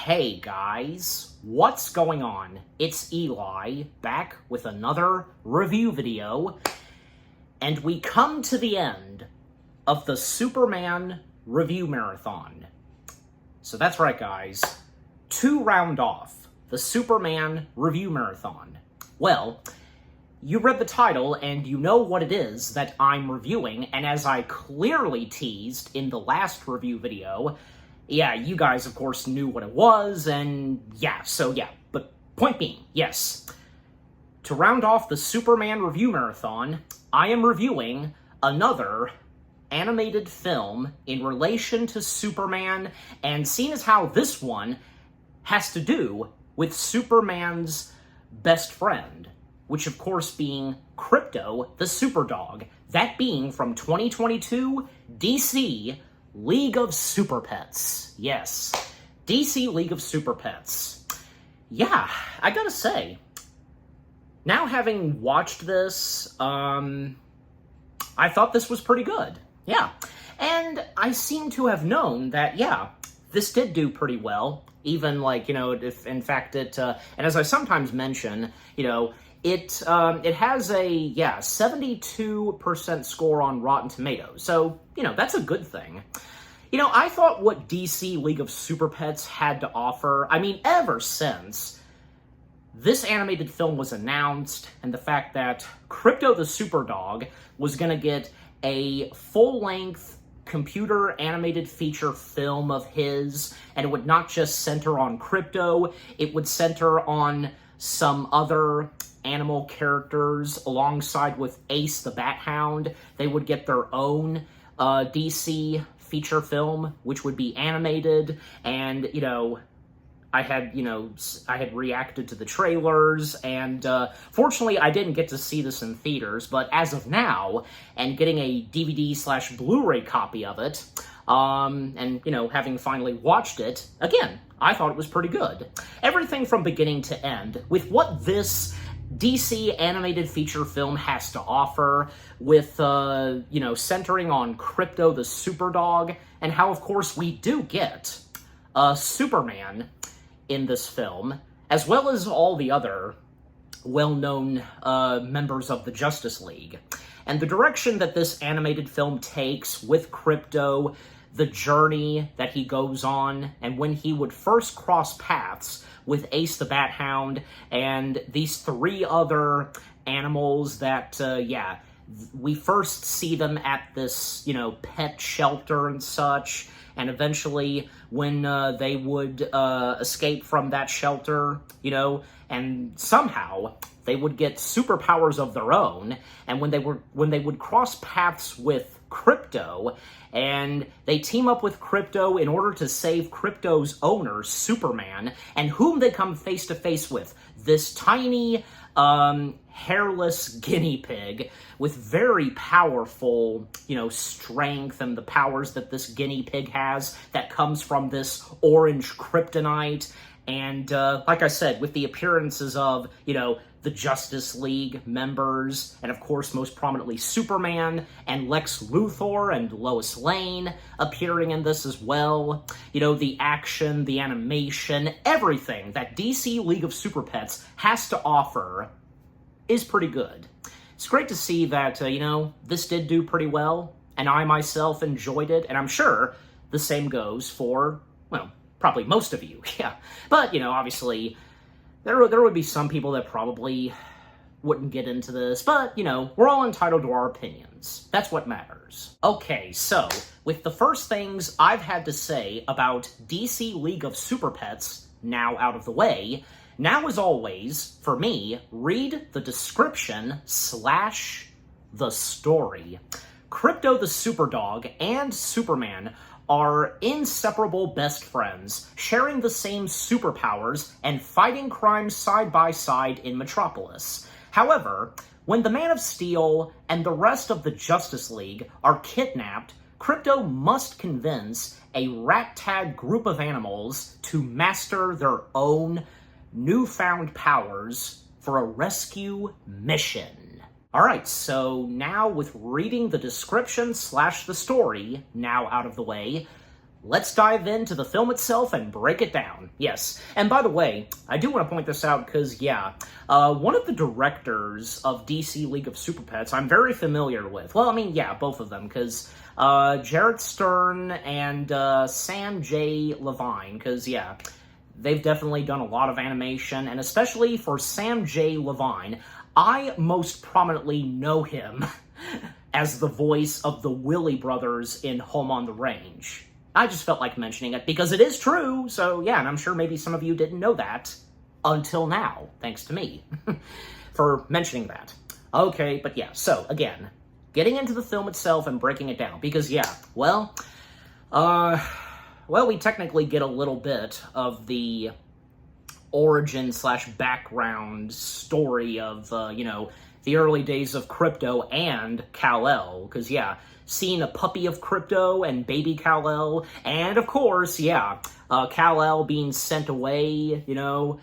Hey guys, what's going on? It's Eli, back with another review video, and we come to the end of the Superman review marathon. So that's right guys, to round off the Superman review marathon. Well, you read the title and you know what it is that I'm reviewing, and as I clearly teased in the last review video, yeah, you guys, of course, knew what it was, and yeah, but point being, yes. To round off the Superman review marathon, I am reviewing another animated film in relation to Superman, and seeing as how this one has to do with Superman's best friend, which of course being Krypto the Superdog, that being from 2022 DC League of Super Pets. Yes, DC League of Super Pets. Yeah, I gotta say, now having watched this, I thought this was pretty good. Yeah, and I seem to have known that, yeah, this did do pretty well, even like, you know, if in fact it, and as I sometimes mention, you know, it has a, 72% score on Rotten Tomatoes, so, you know, that's a good thing. You know, I thought what DC League of Super Pets had to offer, I mean, ever since this animated film was announced, and the fact that Krypto the Superdog was gonna get a full-length computer animated feature film of his, and it would not just center on Krypto, it would center on some other animal characters alongside with Ace the Bat Hound. They would get their own DC feature film, which would be animated, and, you know, I had reacted to the trailers, and fortunately I didn't get to see this in theaters, but as of now, and getting a DVD/Blu-ray copy of it, and, you know, having finally watched it, again, I thought it was pretty good. Everything from beginning to end, with what this DC animated feature film has to offer, with, you know, centering on Krypto the Superdog, and how, of course, we do get Superman in this film, as well as all the other well-known members of the Justice League. And the direction that this animated film takes with Krypto, the journey that he goes on, and when he would first cross paths with Ace the Bat Hound and these three other animals that, we first see them at this, you know, pet shelter and such, and eventually when they would escape from that shelter, you know, and somehow they would get superpowers of their own, and when they would cross paths with Krypto, and they team up with Krypto in order to save Krypto's owner, Superman, and whom they come face to face with, this tiny, hairless guinea pig with very powerful, you know, strength, and the powers that this guinea pig has that comes from this orange kryptonite. And, like I said, with the appearances of, you know, the Justice League members, and of course, most prominently, Superman, and Lex Luthor, and Lois Lane appearing in this as well. You know, the action, the animation, everything that DC League of Super Pets has to offer is pretty good. It's great to see that, you know, this did do pretty well, and I myself enjoyed it, and I'm sure the same goes for, well, probably most of you, yeah. But, you know, obviously, there would be some people that probably wouldn't get into this, but, you know, we're all entitled to our opinions. That's what matters. Okay, so, with the first things I've had to say about DC League of Super Pets now out of the way, now as always, for me, read the description / the story. Krypto the Superdog and Superman are inseparable best friends, sharing the same superpowers and fighting crime side by side in Metropolis. However, when the Man of Steel and the rest of the Justice League are kidnapped, Krypto must convince a ragtag group of animals to master their own newfound powers for a rescue mission. Alright, so now with reading the description / the story now out of the way, let's dive into the film itself and break it down. Yes, and by the way, I do want to point this out because, yeah, one of the directors of DC League of Super Pets I'm very familiar with. Well, I mean, yeah, both of them, because Jarrett Stern and Sam J. Levine, because, yeah, they've definitely done a lot of animation, and especially for Sam J. Levine, I most prominently know him as the voice of the Willy brothers in Home on the Range. I just felt like mentioning it because it is true, so yeah, and I'm sure maybe some of you didn't know that until now, thanks to me for mentioning that. Okay, but yeah, so again, getting into the film itself and breaking it down, because yeah, well, we technically get a little bit of the origin/background story of, you know, the early days of Krypto and Kal-El, because, yeah, seeing a puppy of Krypto and baby Kal-El, and, of course, yeah, Kal-El being sent away, you know,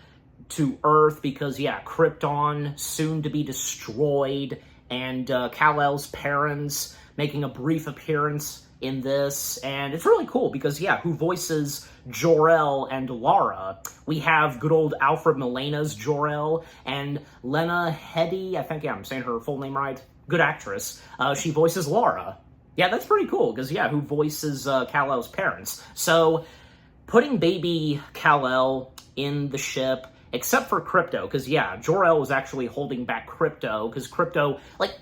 to Earth because, yeah, Krypton soon to be destroyed, and Kal-El's parents making a brief appearance in this, and it's really cool because, yeah, who voices Jor-El and Lara? We have good old Alfred Molina's Jor-El, and Lena Headey, I think, yeah, I'm saying her full name right, good actress, she voices Lara. Yeah, that's pretty cool, because, yeah, who voices Kal-El's parents? So, putting baby Kal-El in the ship, except for Krypto, because, yeah, Jor-El was actually holding back Krypto, because Krypto, like,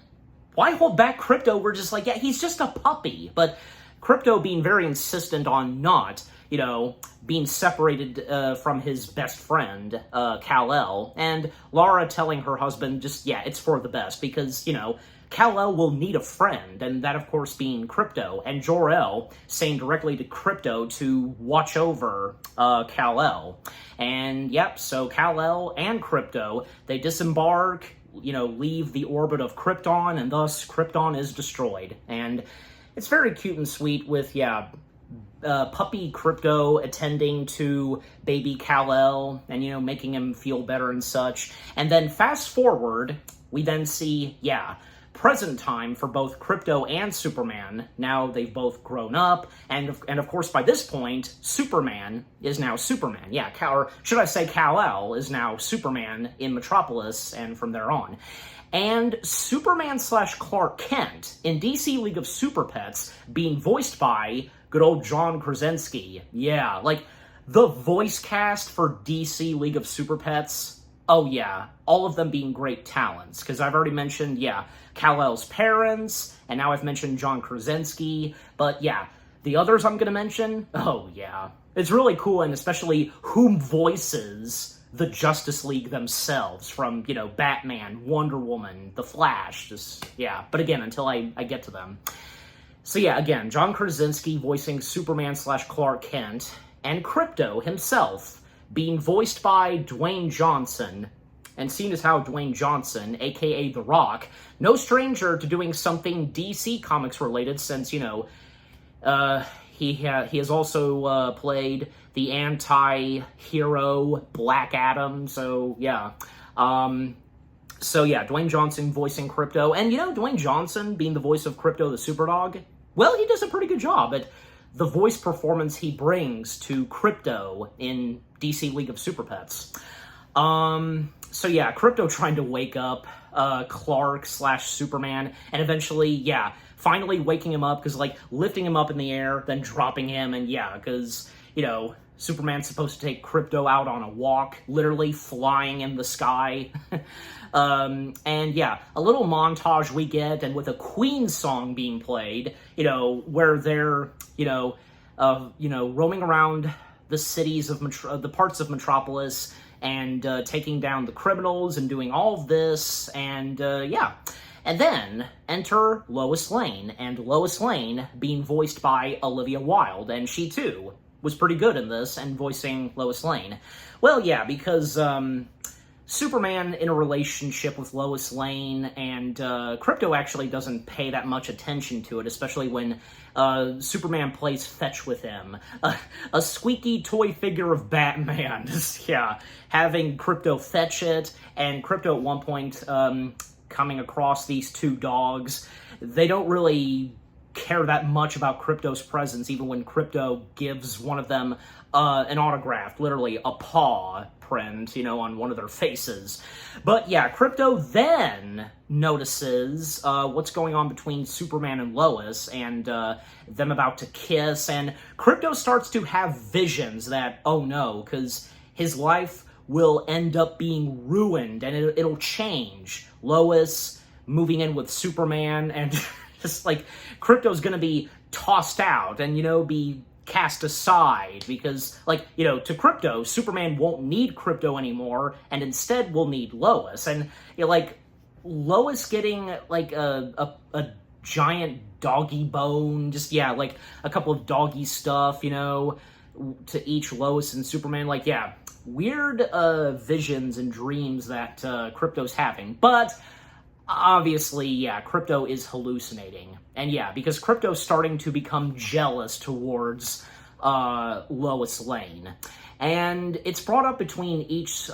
why hold back Krypto? We're just like, yeah, he's just a puppy. But Krypto being very insistent on not, you know, being separated from his best friend, Kal-El, and Lara telling her husband just, yeah, it's for the best, because, you know, Kal-El will need a friend, and that, of course, being Krypto, and Jor-El saying directly to Krypto to watch over Kal-El. And, yep, so Kal-El and Krypto, they disembark, you know, leave the orbit of Krypton, and thus Krypton is destroyed. And it's very cute and sweet with, yeah, puppy Krypto attending to baby Kal-El and, you know, making him feel better and such. And then fast forward, we then see, yeah, present time for both Krypto and Superman. Now they've both grown up, and of course by this point, Superman is now Superman. Yeah, or should I say Kal-El is now Superman in Metropolis, and from there on. And Superman/Clark Kent in DC League of Super Pets being voiced by good old John Krasinski. Yeah, like, the voice cast for DC League of Super Pets, oh yeah, all of them being great talents, because I've already mentioned, yeah, Kal-El's parents, and now I've mentioned John Krasinski, but yeah, the others I'm going to mention, oh yeah, it's really cool, and especially who voices the Justice League themselves, from, you know, Batman, Wonder Woman, The Flash, just, yeah, but again, until I get to them. So yeah, again, John Krasinski voicing Superman/Clark Kent, and Krypto himself being voiced by Dwayne Johnson. And seeing as how Dwayne Johnson, aka The Rock, no stranger to doing something DC Comics related, since, you know, he has also played the anti-hero Black Adam, so yeah. So yeah, Dwayne Johnson voicing Krypto, and you know, Dwayne Johnson being the voice of Krypto the Superdog, well, he does a pretty good job at the voice performance he brings to Krypto in DC League of Super Pets. So yeah, Krypto trying to wake up Clark/Superman, and eventually, yeah, finally waking him up, because, like, lifting him up in the air, then dropping him, and yeah, because, you know, Superman's supposed to take Krypto out on a walk, literally flying in the sky. And yeah, a little montage we get, and with a Queen song being played, you know, where they're, roaming around the cities of the parts of Metropolis, and taking down the criminals and doing all of this, and yeah. And then enter Lois Lane, and Lois Lane being voiced by Olivia Wilde, and she too was pretty good in this and voicing Lois Lane. Well, yeah, because Superman in a relationship with Lois Lane, and Krypto actually doesn't pay that much attention to it, especially when Superman plays fetch with him. A squeaky toy figure of Batman, yeah, having Krypto fetch it, and Krypto at one point coming across these two dogs. They don't really care that much about Crypto's presence, even when Crypto gives one of them an autograph, literally a paw print, you know, on one of their faces. But yeah, Crypto then notices what's going on between Superman and Lois, and them about to kiss, and Crypto starts to have visions that, oh no, because his life will end up being ruined, and it'll change. Lois moving in with Superman, and just like Crypto's gonna be tossed out and, you know, be cast aside because, like, you know, to Crypto, Superman won't need Crypto anymore and instead will need Lois. And, you know, like, Lois getting, like, a giant doggy bone, just, yeah, like, a couple of doggy stuff, you know, to each Lois and Superman, like, yeah, weird visions and dreams that Crypto's having. But obviously, yeah, Crypto is hallucinating. And yeah, because Crypto's starting to become jealous towards Lois Lane. And it's brought up between each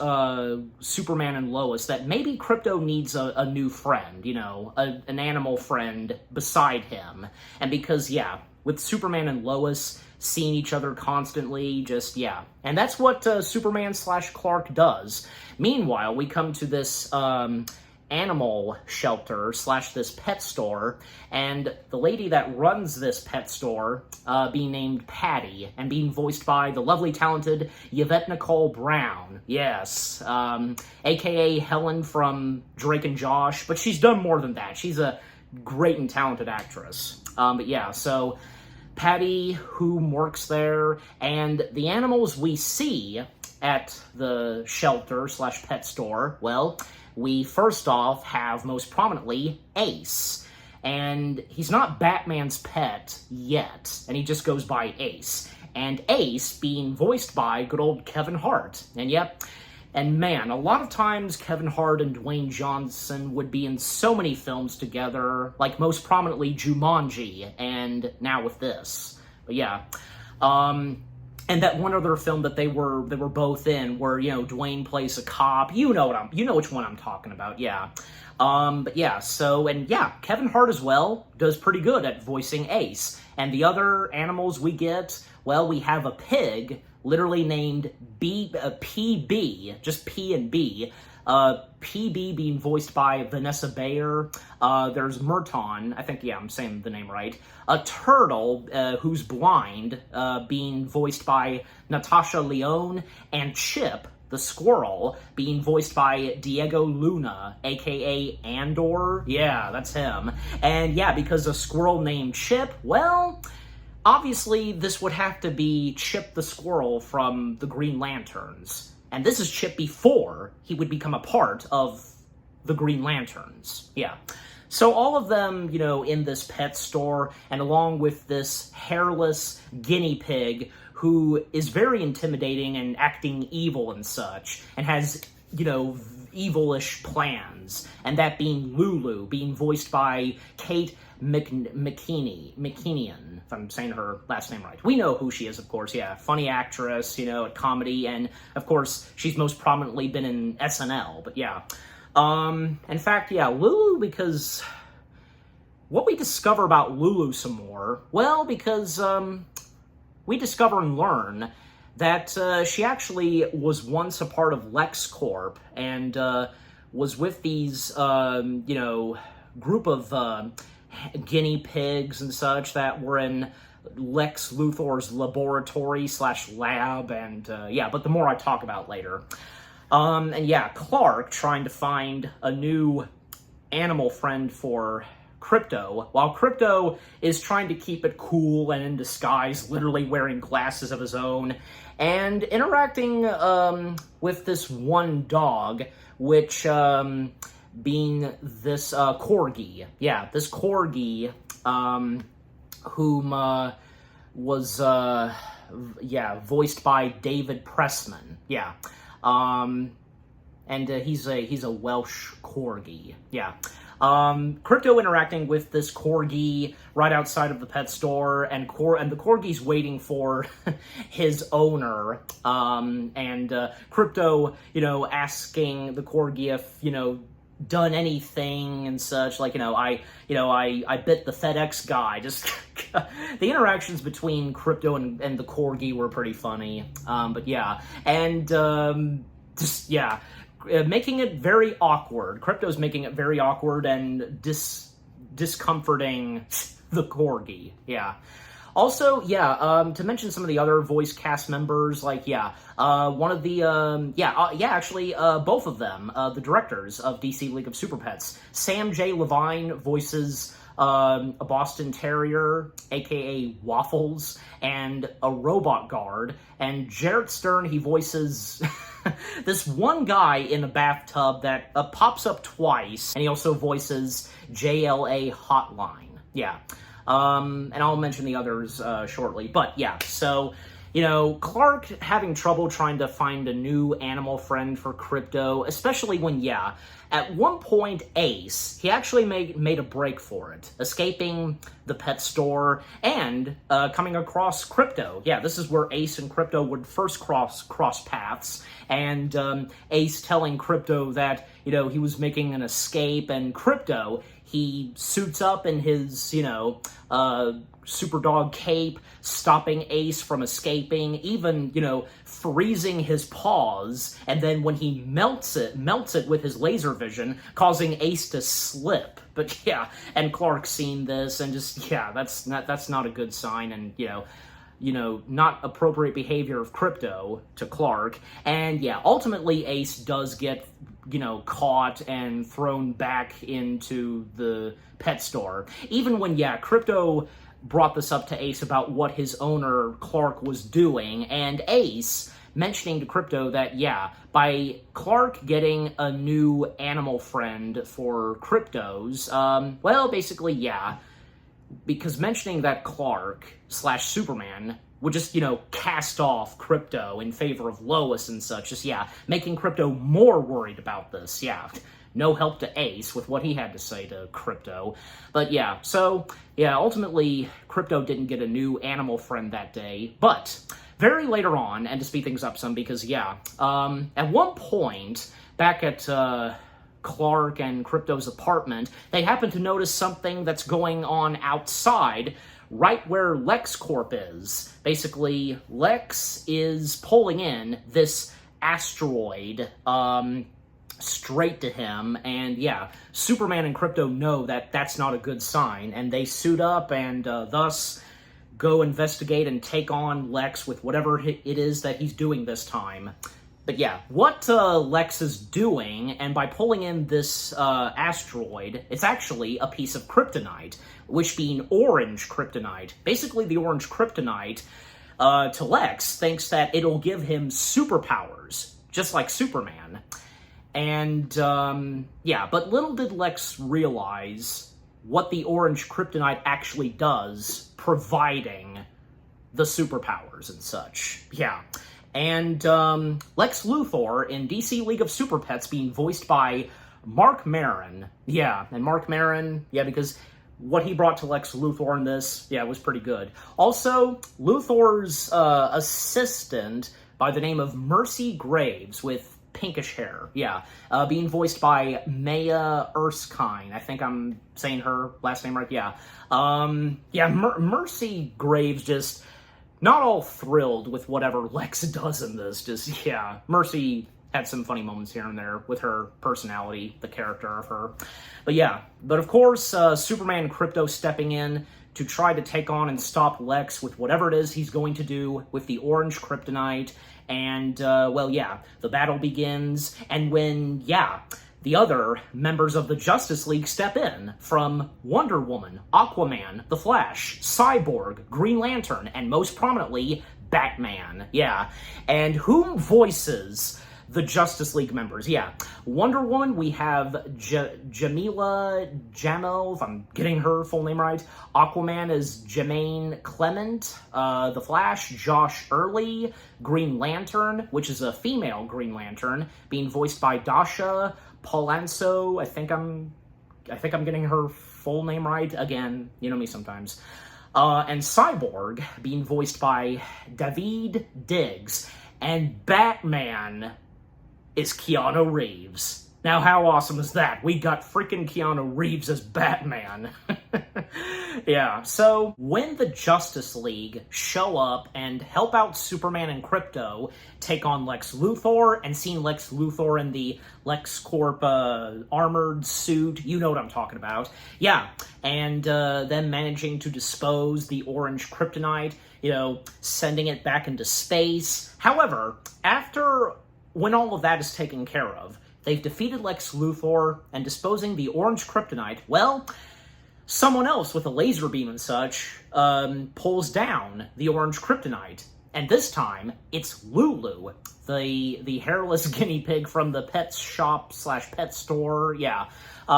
Superman and Lois that maybe Crypto needs a new friend, you know, an animal friend beside him. And because, yeah, with Superman and Lois seeing each other constantly, just, yeah. And that's what Superman/Clark does. Meanwhile, we come to this animal shelter / this pet store, and the lady that runs this pet store being named Patty and being voiced by the lovely, talented Yvette Nicole Brown. Yes, aka Helen from Drake and Josh, but she's done more than that. She's a great and talented actress. But yeah, so Patty, who works there, and the animals we see at the shelter / pet store, well, we first off have most prominently Ace. And he's not Batman's pet yet, and he just goes by Ace. And Ace being voiced by good old Kevin Hart. And yep, and man, a lot of times Kevin Hart and Dwayne Johnson would be in so many films together, like most prominently Jumanji, and now with this. But yeah, and that one other film that they were both in, where, you know, Dwayne plays a cop. You know which one I'm talking about, yeah. But yeah, so, and yeah, Kevin Hart as well does pretty good at voicing Ace. And the other animals we get, well, we have a pig, literally named PB, just P and B. PB being voiced by Vanessa Bayer. There's Merton, I think, yeah, I'm saying the name right. A turtle who's blind, being voiced by Natasha Lyonne, and Chip, the squirrel, being voiced by Diego Luna, aka Andor. Yeah, that's him. And yeah, because a squirrel named Chip, well, obviously this would have to be Chip the Squirrel from the Green Lanterns. And this is Chip before he would become a part of the Green Lanterns. Yeah. So all of them, you know, in this pet store, and along with this hairless guinea pig who is very intimidating and acting evil and such, and has, you know, evilish plans. And that being Lulu, being voiced by Kate McKinnon, if I'm saying her last name right. We know who she is, of course, yeah. Funny actress, you know, at comedy, and, of course, she's most prominently been in SNL, but yeah. In fact, yeah, Lulu, because what we discover about Lulu some more, well, because, we discover and learn that she actually was once a part of LexCorp, and was with these, you know, group of guinea pigs and such that were in Lex Luthor's laboratory / lab, and yeah, but the more I talk about later. And yeah, Clark trying to find a new animal friend for Crypto, while Crypto is trying to keep it cool and in disguise, literally wearing glasses of his own, and interacting with this one dog, which being this Corgi. Yeah, this Corgi, whom was, yeah, voiced by David Pressman. Yeah. And he's a Welsh Corgi. Yeah. Crypto interacting with this Corgi right outside of the pet store, and the Corgi's waiting for his owner, and Crypto, you know, asking the Corgi if, you know, done anything and such. Like, I bit the FedEx guy. Just the interactions between Crypto and the Corgi were pretty funny. But yeah, and just yeah, making it very awkward. Crypto's making it very awkward and discomforting the Corgi. Yeah. Also, yeah, to mention some of the other voice cast members, like, yeah, one of the, actually, both of them, the directors of DC League of Super Pets. Sam J. Levine voices a Boston Terrier, aka Waffles, and a robot guard, and Jarrett Stern, he voices this one guy in a bathtub that pops up twice, and he also voices JLA Hotline. Yeah. And I'll mention the others shortly. But yeah, so, Clark having trouble trying to find a new animal friend for Crypto, especially when, yeah, at one point, Ace, he actually made a break for it, escaping the pet store and coming across Crypto. Yeah, this is where Ace and Crypto would first cross paths, and Ace telling Crypto that, he was making an escape, and Crypto, he suits up in his, super dog cape, stopping Ace from escaping, even, freezing his paws, and then when he melts it with his laser vision, causing Ace to slip. But yeah, and Clark's seen this, and just, yeah, that's not a good sign, and, not appropriate behavior of Crypto to Clark. And yeah, ultimately Ace does get, caught and thrown back into the pet store. Even when, yeah, Crypto brought this up to Ace about what his owner, Clark, was doing, and Ace mentioning to Crypto that, yeah, by Clark getting a new animal friend for Crypto's, well, basically, yeah, because mentioning that Clark/Superman would just, cast off Crypto in favor of Lois and such, just, yeah, making Crypto more worried about this, yeah. No help to Ace with what he had to say to Crypto. But yeah, so, yeah, ultimately, Crypto didn't get a new animal friend that day, but very later on, and to speed things up some, because, yeah, at one point, back at, Clark and Crypto's apartment, they happen to notice something that's going on outside, right where LexCorp is. Basically, Lex is pulling in this asteroid, straight to him, and yeah, Superman and Crypto know that that's not a good sign, and they suit up and thus go investigate and take on Lex with whatever it is that he's doing this time. But yeah, what Lex is doing, and by pulling in this asteroid, it's actually a piece of kryptonite, which being orange kryptonite. Basically, the orange kryptonite, to Lex, thinks that it'll give him superpowers, just like Superman. And, yeah, but little did Lex realize what the orange kryptonite actually does, providing the superpowers and such. Yeah. And Lex Luthor in DC League of Super Pets being voiced by Mark Maron. Yeah, and Mark Maron, yeah, because what he brought to Lex Luthor in this, yeah, was pretty good. Also, Luthor's assistant by the name of Mercy Graves with pinkish hair, yeah, being voiced by Maya Erskine. I think I'm saying her last name right, yeah. Mercy Graves just not all thrilled with whatever Lex does in this. Just, yeah, Mercy had some funny moments here and there with her personality, the character of her. But yeah, but of course, Superman and Crypto stepping in to try to take on and stop Lex with whatever it is he's going to do with the orange kryptonite. And, well, yeah, the battle begins. And when, yeah, the other members of the Justice League step in, from Wonder Woman, Aquaman, The Flash, Cyborg, Green Lantern, and most prominently, Batman. Yeah. And whom voices the Justice League members? Yeah. Wonder Woman, we have Jamila Jamil, if I'm getting her full name right. Aquaman is Jermaine Clement. The Flash, Josh Early. Green Lantern, which is a female Green Lantern, being voiced by Dasha Polanco. I think I'm getting her full name right. Again, you know me sometimes. And Cyborg being voiced by David Diggs. And Batman is Keanu Reeves. Now, how awesome is that? We got freaking Keanu Reeves as Batman. Yeah, so when the Justice League show up and help out Superman and Krypto take on Lex Luthor, and seeing Lex Luthor in the LexCorp armored suit, you know what I'm talking about. Yeah, and them managing to dispose the orange kryptonite, sending it back into space. However, when all of that is taken care of, they've defeated Lex Luthor and disposing the orange kryptonite, well, someone else with a laser beam and such pulls down the orange kryptonite. And this time, it's Lulu, the hairless guinea pig from the pet shop / pet store, yeah.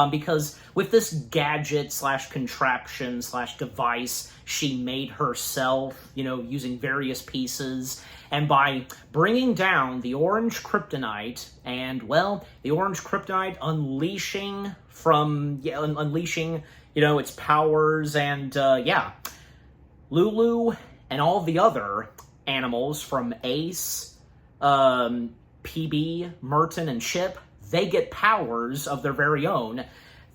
Because with this gadget / contraption / device she made herself, using various pieces, and by bringing down the orange kryptonite, and, well, the orange kryptonite unleashing its powers, and, yeah, Lulu and all the other animals from Ace, PB, Merton, and Chip, they get powers of their very own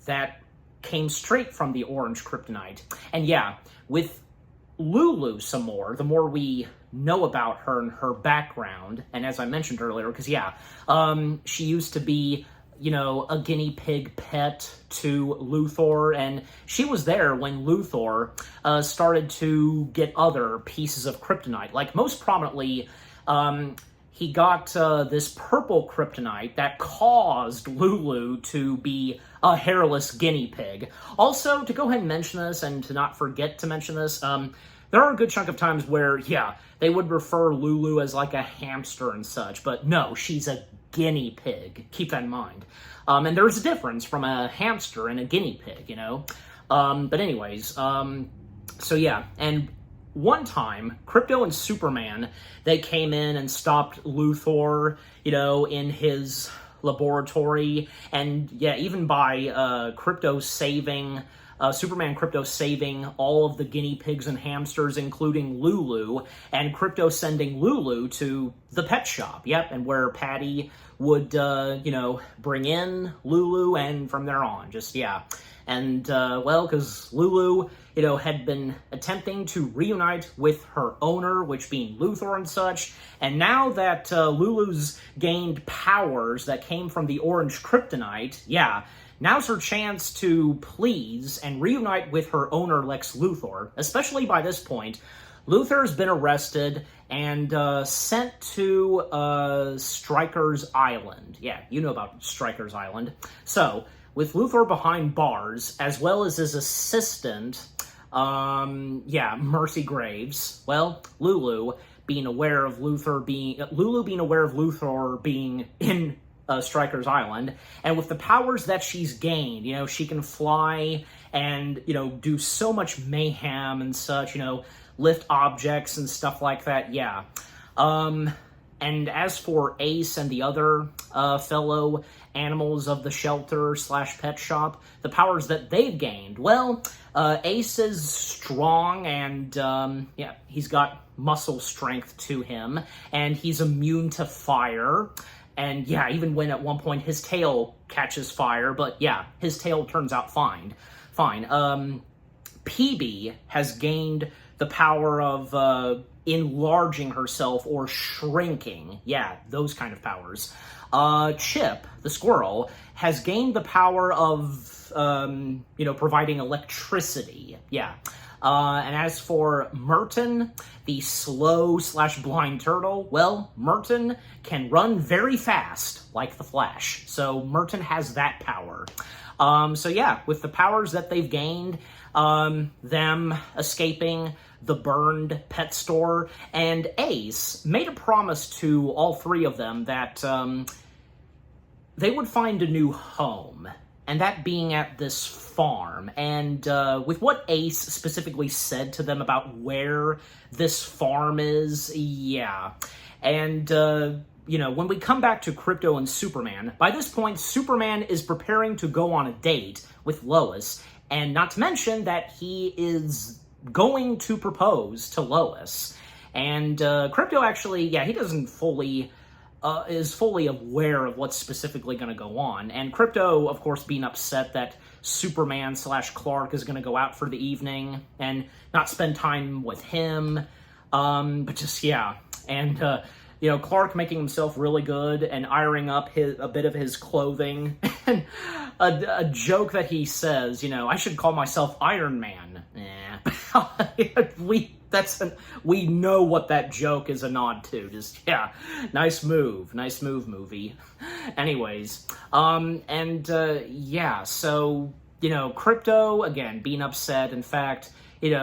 that came straight from the orange kryptonite. And yeah, with Lulu some more, the more we know about her and her background, and as I mentioned earlier, because yeah, she used to be, a guinea pig pet to Luthor, and she was there when Luthor started to get other pieces of kryptonite. Like, most prominently, he got this purple kryptonite that caused Lulu to be a hairless guinea pig. Also, to go ahead and mention this, and to not forget to mention this, there are a good chunk of times where, yeah, they would refer Lulu as like a hamster and such, but no, she's a guinea pig. Keep that in mind. And there's a difference from a hamster and a guinea pig, But anyways, so yeah, and one time, Krypto and Superman, they came in and stopped Luthor, in his laboratory, and yeah, even by Superman and Krypto saving all of the guinea pigs and hamsters, including Lulu, and Krypto sending Lulu to the pet shop, yep, and where Patty would, bring in Lulu, and from there on, just, yeah. And, well, because Lulu, had been attempting to reunite with her owner, which being Luthor and such, and now that Lulu's gained powers that came from the orange kryptonite, yeah, now's her chance to please and reunite with her owner, Lex Luthor. Especially by this point, Luthor's been arrested and sent to Stryker's Island. Yeah, you know about Stryker's Island. So, with Luthor behind bars, as well as his assistant, Mercy Graves, well, Lulu being aware of Luthor being in Stryker's Island, and with the powers that she's gained, she can fly and, do so much mayhem and such, lift objects and stuff like that, yeah. And as for Ace and the other fellow animals of the shelter / pet shop, the powers that they've gained, well, Ace is strong and, he's got muscle strength to him, and he's immune to fire. And yeah, even when at one point his tail catches fire, but yeah, his tail turns out fine. PB has gained the power of enlarging herself or shrinking. Yeah, those kind of powers. Chip, the squirrel, has gained the power of, providing electricity. Yeah. And as for Merton, the slow / blind turtle, well, Merton can run very fast, like the Flash. So Merton has that power. So yeah, with the powers that they've gained, them escaping the burned pet store, and Ace made a promise to all three of them that they would find a new home, and that being at this farm. And with what Ace specifically said to them about where this farm is, yeah. And, when we come back to Krypto and Superman, by this point, Superman is preparing to go on a date with Lois, and not to mention that he is going to propose to Lois. And Krypto actually, yeah, he doesn't fully is fully aware of what's specifically going to go on. And Krypto, of course, being upset that Superman / Clark is going to go out for the evening and not spend time with him. But just, yeah. And, Clark making himself really good and ironing up a bit of his clothing. And a joke that he says, I should call myself Iron Man. We know what that joke is a nod to. Just, yeah, nice move, movie. Anyways, so, Krypto, again, being upset. In fact, he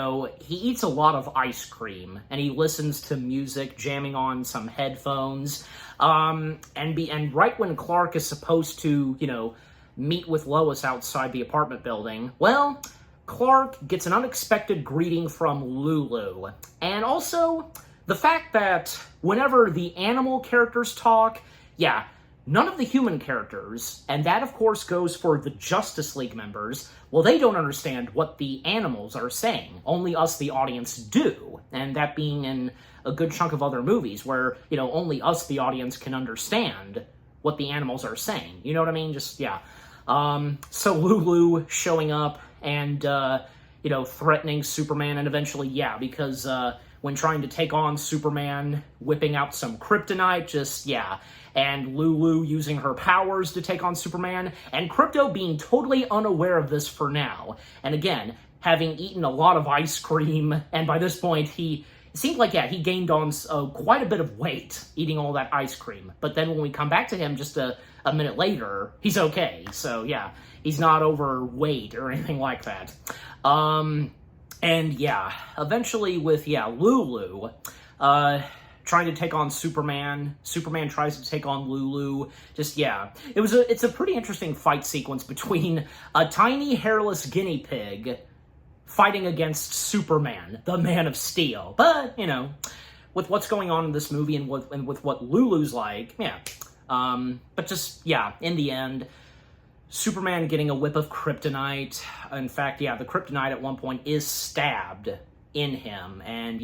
eats a lot of ice cream, and he listens to music, jamming on some headphones, and right when Clark is supposed to, meet with Lois outside the apartment building, well, Clark gets an unexpected greeting from Lulu. And also, the fact that whenever the animal characters talk, none of the human characters, and that of course goes for the Justice League members, well, they don't understand what the animals are saying. Only us, the audience, do. And that being in a good chunk of other movies where, only us, the audience, can understand what the animals are saying. You know what I mean? Just, yeah. So Lulu showing up and, threatening Superman, and eventually, because, when trying to take on Superman, whipping out some kryptonite, and Lulu using her powers to take on Superman, and Krypto being totally unaware of this for now, and again, having eaten a lot of ice cream, and by this point, it seemed like, he gained on quite a bit of weight eating all that ice cream, but then when we come back to him just a minute later, he's okay, so he's not overweight or anything like that. Eventually with, Lulu, trying to take on Superman. Superman tries to take on Lulu. It's a pretty interesting fight sequence between a tiny hairless guinea pig fighting against Superman, the Man of Steel. But, with what's going on in this movie and with what Lulu's like, in the end, Superman getting a whip of kryptonite. In fact, the kryptonite at one point is stabbed in him. And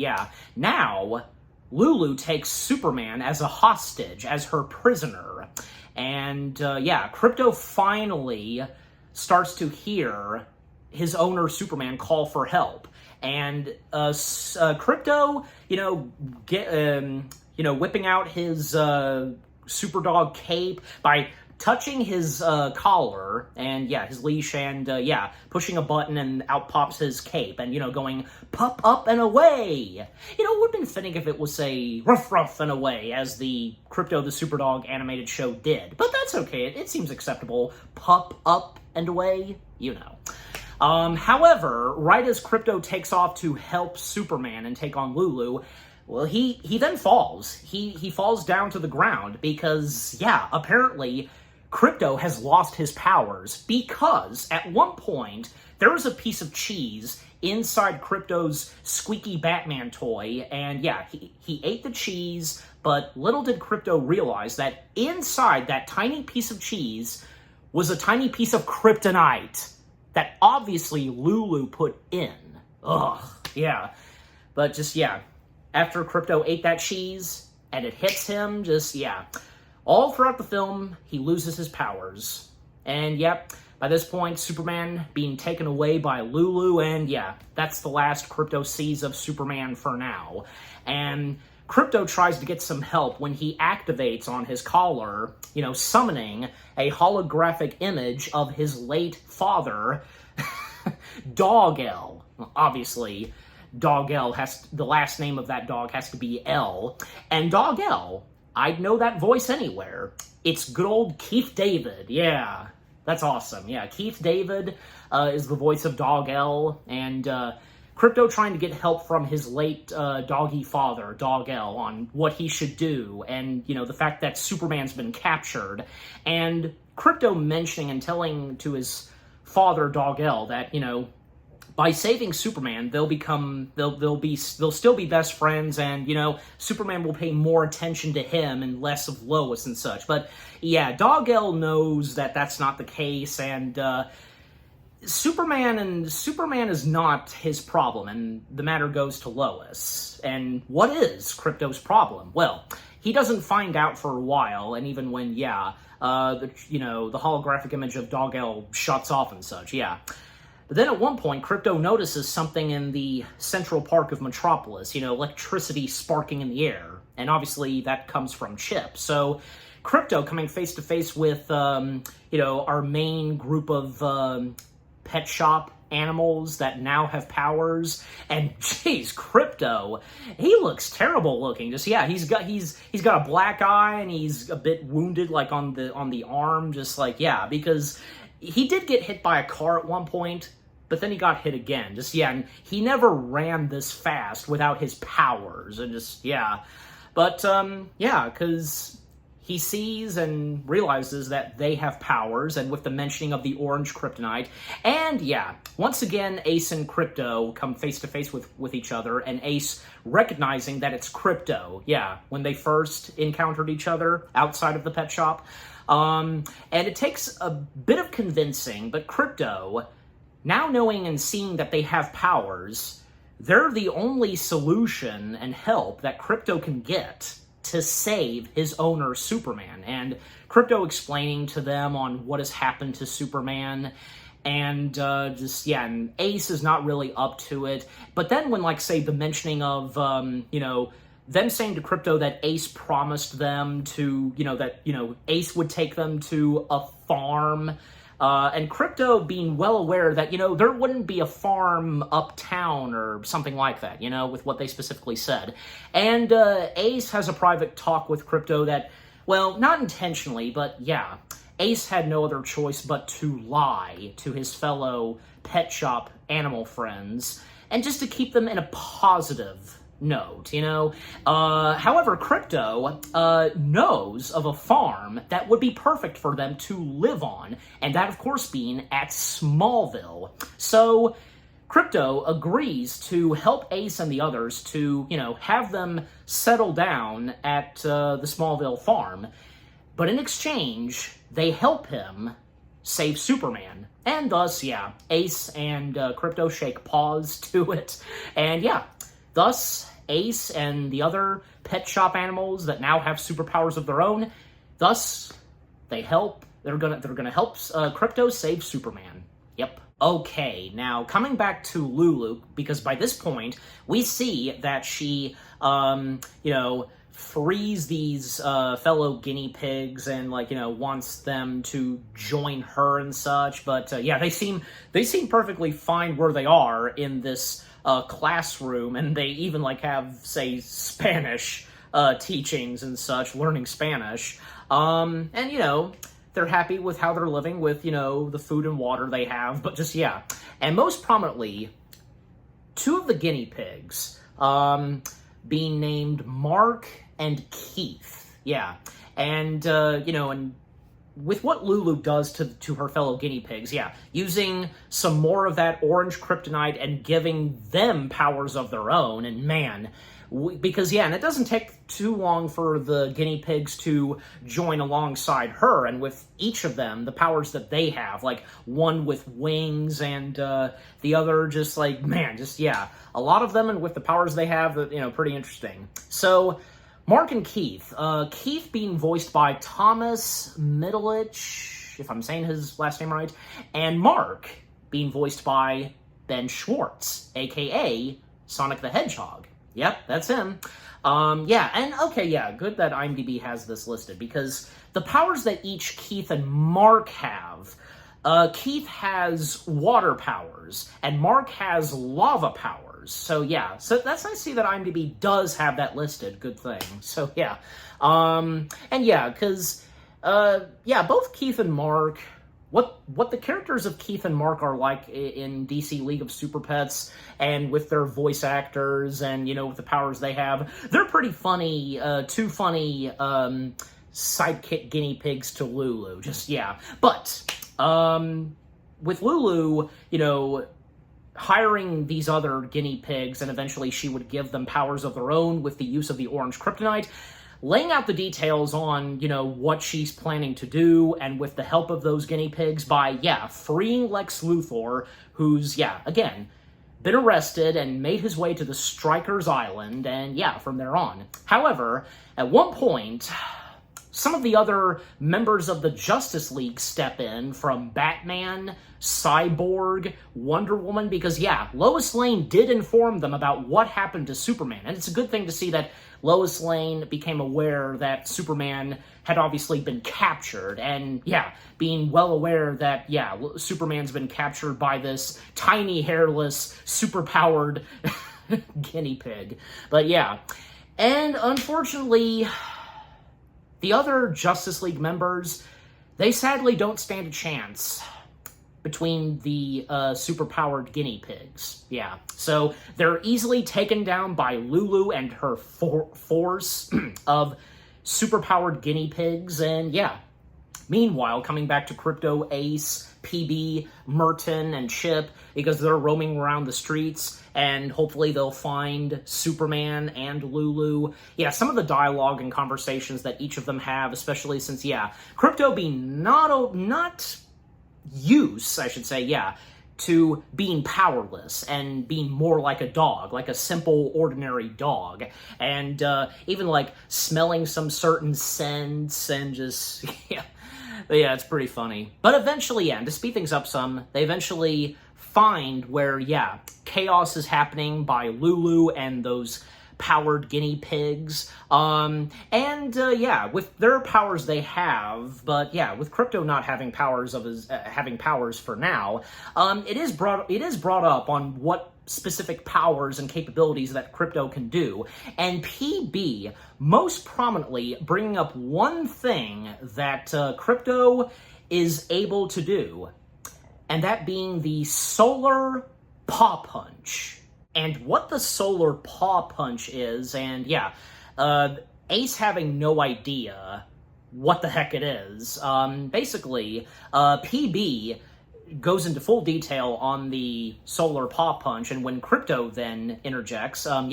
now Lulu takes Superman as a hostage, as her prisoner. And Krypto finally starts to hear his owner Superman call for help. And Krypto, whipping out his Superdog cape by touching his collar and, his leash and, pushing a button and out pops his cape and, going, pup up and away. It would have been fitting if it was, say, ruff ruff and away, as the Krypto the Superdog animated show did. But that's okay. It seems acceptable. Pup up and away, However, right as Krypto takes off to help Superman and take on Lulu, well, he then falls. He falls down to the ground because, apparently Krypto has lost his powers because at one point there was a piece of cheese inside Krypto's squeaky Batman toy, and he ate the cheese, but little did Krypto realize that inside that tiny piece of cheese was a tiny piece of kryptonite that obviously Lulu put in. Ugh, but after Krypto ate that cheese and it hits him, all throughout the film, he loses his powers. And by this point, Superman being taken away by Lulu, and that's the last Krypto sees of Superman for now. And Krypto tries to get some help when he activates on his collar, summoning a holographic image of his late father, Dog-El. Obviously, Dog-El the last name of that dog has to be L. And Dog-El, I'd know that voice anywhere. It's good old Keith David. Yeah, that's awesome. Keith David is the voice of Dog-El, and Krypto trying to get help from his late doggy father, Dog-El, on what he should do, and, the fact that Superman's been captured, and Krypto mentioning and telling to his father, Dog-El, that, by saving Superman, they'll still be best friends, and, Superman will pay more attention to him and less of Lois and such. But, Dog-El knows that that's not the case, and, Superman is not his problem, and the matter goes to Lois. And what is Krypto's problem? Well, he doesn't find out for a while, and even when, the holographic image of Dog-El shuts off and such, But then at one point, Krypto notices something in the central park of Metropolis, electricity sparking in the air. And obviously that comes from Chip. So Krypto coming face to face with, our main group of pet shop animals that now have powers, and geez, Krypto, he looks terrible looking. Just he's got a black eye, and he's a bit wounded, like on the arm, because he did get hit by a car at one point, but then he got hit again. And he never ran this fast without his powers, and but because he sees and realizes that they have powers, and with the mentioning of the orange kryptonite, and once again, Ace and Krypto come face to face with each other, and Ace recognizing that it's Krypto, when they first encountered each other outside of the pet shop. And it takes a bit of convincing, but Krypto, now knowing and seeing that they have powers, they're the only solution and help that Krypto can get to save his owner, Superman. And Krypto explaining to them on what has happened to Superman, and and Ace is not really up to it. But then when, the mentioning of, them saying to Krypto that Ace promised them to, Ace would take them to a farm, and Krypto being well aware that, there wouldn't be a farm uptown or something like that, with what they specifically said. And Ace has a private talk with Krypto that, well, not intentionally, but Ace had no other choice but to lie to his fellow pet shop animal friends, and just to keep them in a positive note, However, Krypto knows of a farm that would be perfect for them to live on, and that, of course, being at Smallville. So Krypto agrees to help Ace and the others to, have them settle down at the Smallville farm, but in exchange, they help him save Superman. And thus, Ace and Krypto shake paws to it, and thus, Ace and the other pet shop animals that now have superpowers of their own, thus, they're gonna help Krypto save Superman. Yep. Okay, now coming back to Lulu, because by this point, we see that she, frees these fellow guinea pigs and wants them to join her and such, but they seem perfectly fine where they are in this classroom, and they even have, say, Spanish teachings and such, learning Spanish, and they're happy with how they're living with the food and water they have, but and most prominently, two of the guinea pigs being named Mark and Keith, and and with what Lulu does to her fellow guinea pigs, using some more of that orange kryptonite and giving them powers of their own, and man, because and it doesn't take too long for the guinea pigs to join alongside her, and with each of them, the powers that they have, one with wings, and the other just a lot of them, and with the powers they have, pretty interesting. So, Mark and Keith. Keith being voiced by Thomas Middleditch, if I'm saying his last name right, and Mark being voiced by Ben Schwartz, a.k.a. Sonic the Hedgehog. Yep, that's him. Good that IMDb has this listed, because the powers that each Keith and Mark have, Keith has water powers, and Mark has lava powers. So that's nice to see that IMDb does have that listed. Good thing. So because both Keith and Mark, what the characters of Keith and Mark are like in DC League of Super Pets, and with their voice actors, and with the powers they have, they're pretty funny. Two funny sidekick guinea pigs to Lulu. But with Lulu, hiring these other guinea pigs, and eventually she would give them powers of their own with the use of the orange kryptonite, laying out the details on, what she's planning to do, and with the help of those guinea pigs by, freeing Lex Luthor, who's, again, been arrested and made his way to the Strikers Island, and yeah, from there on. However, at one point, some of the other members of the Justice League step in, from Batman, Cyborg, Wonder Woman, because yeah, Lois Lane did inform them about what happened to Superman, and it's a good thing to see that Lois Lane became aware that Superman had obviously been captured, and yeah, being well aware that, yeah, Superman's been captured by this tiny, hairless, superpowered guinea pig. But yeah, and unfortunately, the other Justice League members, they sadly don't stand a chance between the superpowered guinea pigs. Yeah, so they're easily taken down by Lulu and her force of superpowered guinea pigs, and yeah. Meanwhile, coming back to Krypto, Ace, PB, Merton, and Chip, because they're roaming around the streets, and hopefully they'll find Superman and Lulu. Yeah, some of the dialogue and conversations that each of them have, especially since, yeah, Krypto being not use, I should say, yeah, to being powerless and being more like a dog, like a simple, ordinary dog. And even, like, smelling some certain scents and just, yeah. But yeah, it's pretty funny. But eventually, yeah, and to speed things up some, they eventually find where, yeah, chaos is happening by Lulu and those powered guinea pigs. Yeah, with their powers they have, but yeah, with Krypto not having powers of his having powers for now, it is brought up on what specific powers and capabilities that Krypto can do, and PB most prominently bringing up one thing that Krypto is able to do, and that being the Solar Paw Punch. And what the Solar Paw Punch is, and yeah, Ace having no idea what the heck it is, basically, PB goes into full detail on the Solar Paw Punch, and when Krypto then interjects, and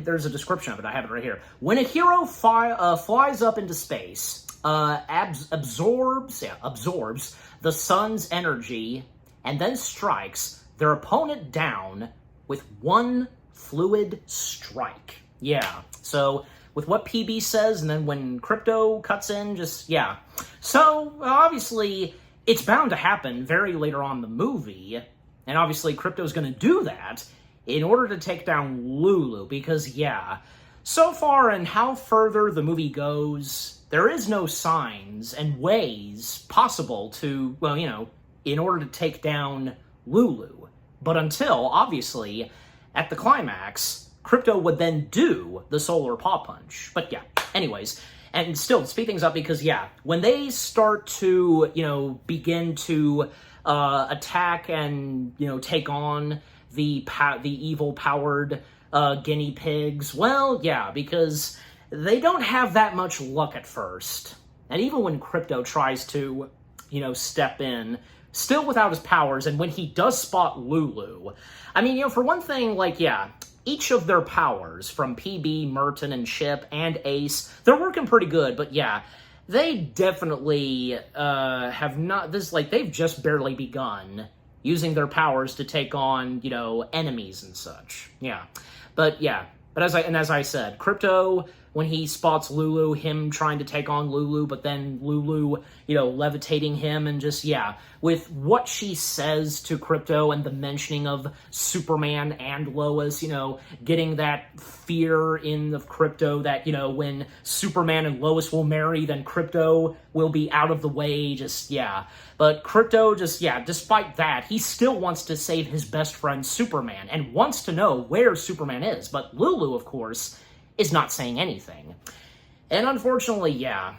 there's a description of it, I have it right here. When a hero flies up into space, absorbs the sun's energy, and then strikes their opponent down with one fluid strike. Yeah, so with what PB says, and then when Krypto cuts in, just, yeah. So, obviously, it's bound to happen very later on in the movie, and obviously Krypto's gonna do that in order to take down Lulu, because, yeah, so far in how further the movie goes, there is no signs and ways possible to, well, you know, in order to take down Lulu. But until, obviously, at the climax, Krypto would then do the Solar Paw Punch. But yeah, anyways, and still, to speed things up, because yeah, when they start to, you know, begin to attack and, you know, take on the evil-powered guinea pigs, well, yeah, because they don't have that much luck at first. And even when Krypto tries to, you know, step in, still without his powers, and when he does spot Lulu, I mean, you know, for one thing, like, yeah, each of their powers, from PB, Merton, and Chip, and Ace, they're working pretty good, but yeah, they definitely have not, they've just barely begun using their powers to take on, you know, enemies and such. Yeah. But yeah, as I said, Krypto, when he spots Lulu, him trying to take on Lulu, but then Lulu, you know, levitating him, and just, yeah, with what she says to Krypto and the mentioning of Superman and Lois, you know, getting that fear in of Krypto that, you know, when Superman and Lois will marry, then Krypto will be out of the way, just, yeah. But Krypto just, yeah, despite that, he still wants to save his best friend Superman, and wants to know where Superman is, but Lulu, of course, is not saying anything. And unfortunately, yeah,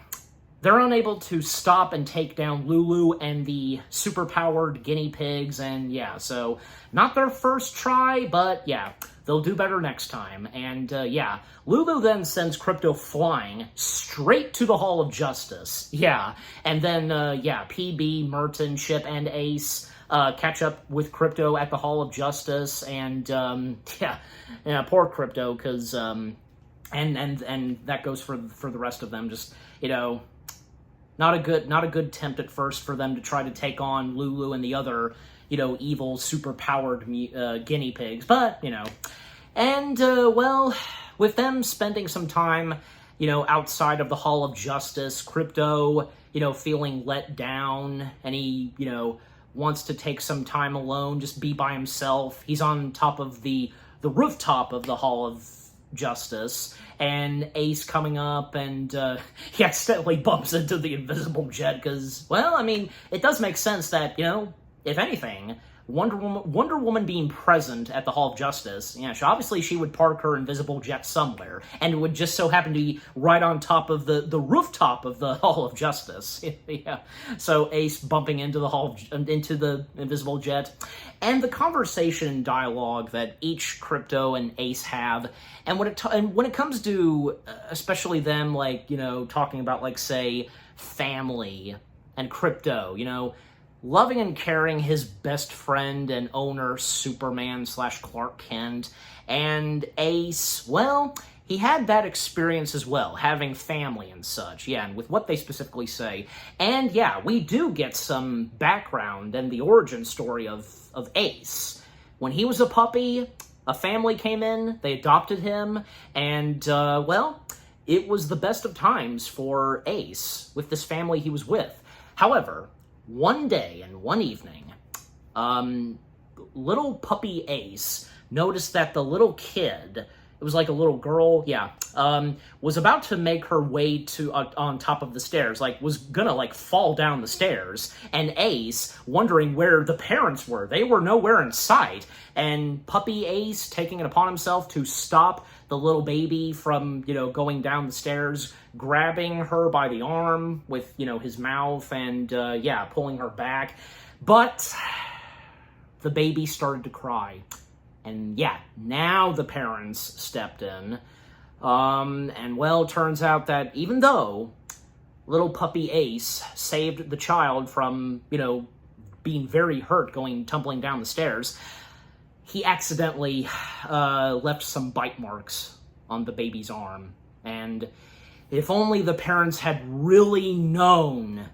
they're unable to stop and take down Lulu and the superpowered guinea pigs, and yeah, so not their first try, but yeah, they'll do better next time. And yeah, Lulu then sends Krypto flying straight to the Hall of Justice. Yeah, and then, yeah, PB, Merton, Chip, and Ace catch up with Krypto at the Hall of Justice, and yeah, poor Krypto, because and that goes for the rest of them. Just, you know, not a good attempt at first for them to try to take on Lulu and the other, evil, super-powered guinea pigs, but, And, well, with them spending some time, outside of the Hall of Justice, Krypto, feeling let down, and he, wants to take some time alone, just be by himself. He's on top of the rooftop of the Hall of Justice, and Ace coming up, and he accidentally bumps into the invisible jet, because, well, I mean, it does make sense that, if anything, Wonder Woman being present at the Hall of Justice, obviously she would park her invisible jet somewhere, and it would just so happen to be right on top of the rooftop of the Hall of Justice. Yeah. So Ace bumping into the invisible jet, and the conversation and dialogue that each Krypto and Ace have, and when it comes to especially them, talking about, say, family and Krypto, loving and caring his best friend and owner, Superman/Clark Kent, and Ace, well, he had that experience as well, having family and such, and with what they specifically say. And we do get some background and the origin story of Ace. When he was a puppy, a family came in, they adopted him, and, well, it was the best of times for Ace with this family he was with. However, one day and one evening, little puppy Ace noticed that the little kid, it was like a little girl, was about to make her way to on top of the stairs, was gonna fall down the stairs, and Ace, wondering where the parents were, they were nowhere in sight, and puppy Ace taking it upon himself to stop the little baby from, going down the stairs, grabbing her by the arm with, his mouth, and, pulling her back. But the baby started to cry. And, now the parents stepped in. And, well, turns out that even though little puppy Ace saved the child from, being very hurt tumbling down the stairs, he accidentally left some bite marks on the baby's arm. And if only the parents had really known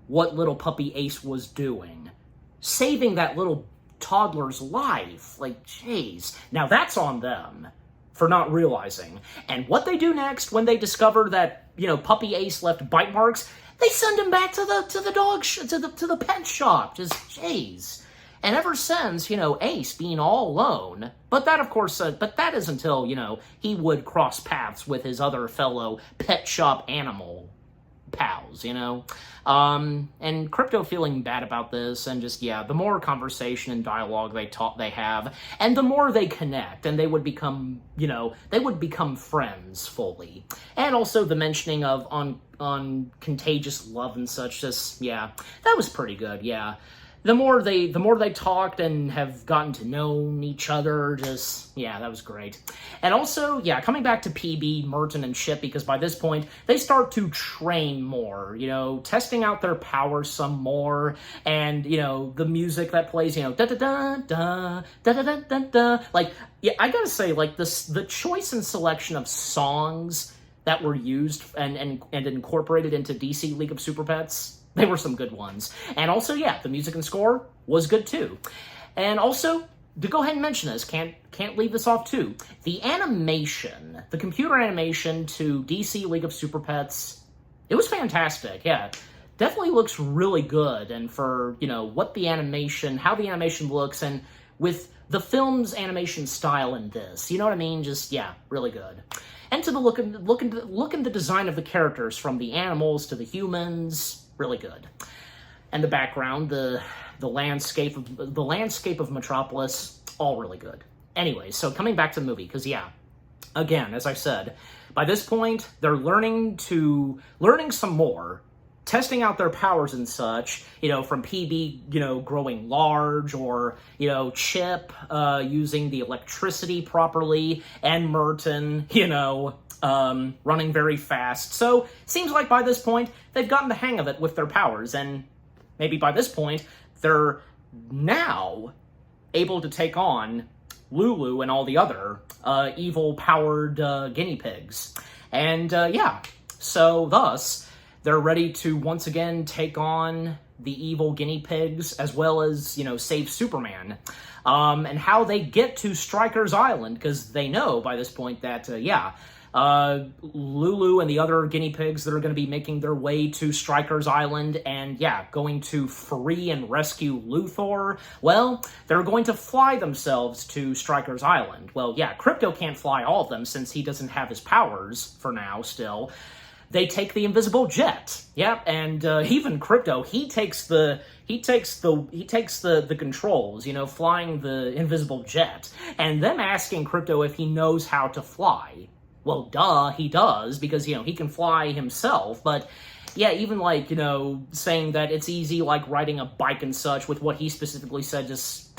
what little puppy Ace was doing, saving that little toddler's life, jeez. Now that's on them for not realizing. And what they do next when they discover that, puppy Ace left bite marks, they send him back to the pet shop. Just, jeez. And ever since, Ace being all alone, but that, of course, but that is until, he would cross paths with his other fellow pet shop animal pals, and Krypto feeling bad about this, and just, the more conversation and dialogue they have, and the more they connect, and they would become, friends fully. And also the mentioning of on contagious love and such, just, that was pretty good, The more they talked and have gotten to know each other, just, that was great. And also, coming back to PB, Merton, and Chip, because by this point, they start to train more, testing out their powers some more, and, the music that plays, da-da-da-da, da-da-da-da-da, I gotta say, the choice and selection of songs that were used and incorporated into DC League of Super Pets, they were some good ones. And also, the music and score was good too. And also, to go ahead and mention this, can't leave this off too, the animation, the computer animation to DC League of Super Pets, it was fantastic, Definitely looks really good, and for, what the animation, how the animation looks, and with the film's animation style in this, you know what I mean? Just, really good. And to the look and the design of the characters, from the animals to the humans, really good. And the background, the landscape of Metropolis, all really good. Anyway, so coming back to the movie, because again, as I said, by this point, they're learning some more, testing out their powers and such, from PB, growing large, or, Chip, using the electricity properly, and Merton, running very fast. So, seems like by this point, they've gotten the hang of it with their powers, and maybe by this point, they're now able to take on Lulu and all the other evil-powered guinea pigs. And, so thus, they're ready to once again take on the evil guinea pigs, as well as, you know, save Superman. And how they get to Stryker's Island, because they know by this point that, Lulu and the other guinea pigs that are going to be making their way to Stryker's Island and, going to free and rescue Luthor, well, they're going to fly themselves to Stryker's Island. Well, Krypto can't fly all of them since he doesn't have his powers for now still. They take the invisible jet. And even Krypto, he takes the controls, you know, flying the invisible jet, and them asking Krypto if he knows how to fly. Well, duh, he does, because, you know, he can fly himself, but even, like, you know, saying that it's easy, like, riding a bike and such, with what he specifically said, just,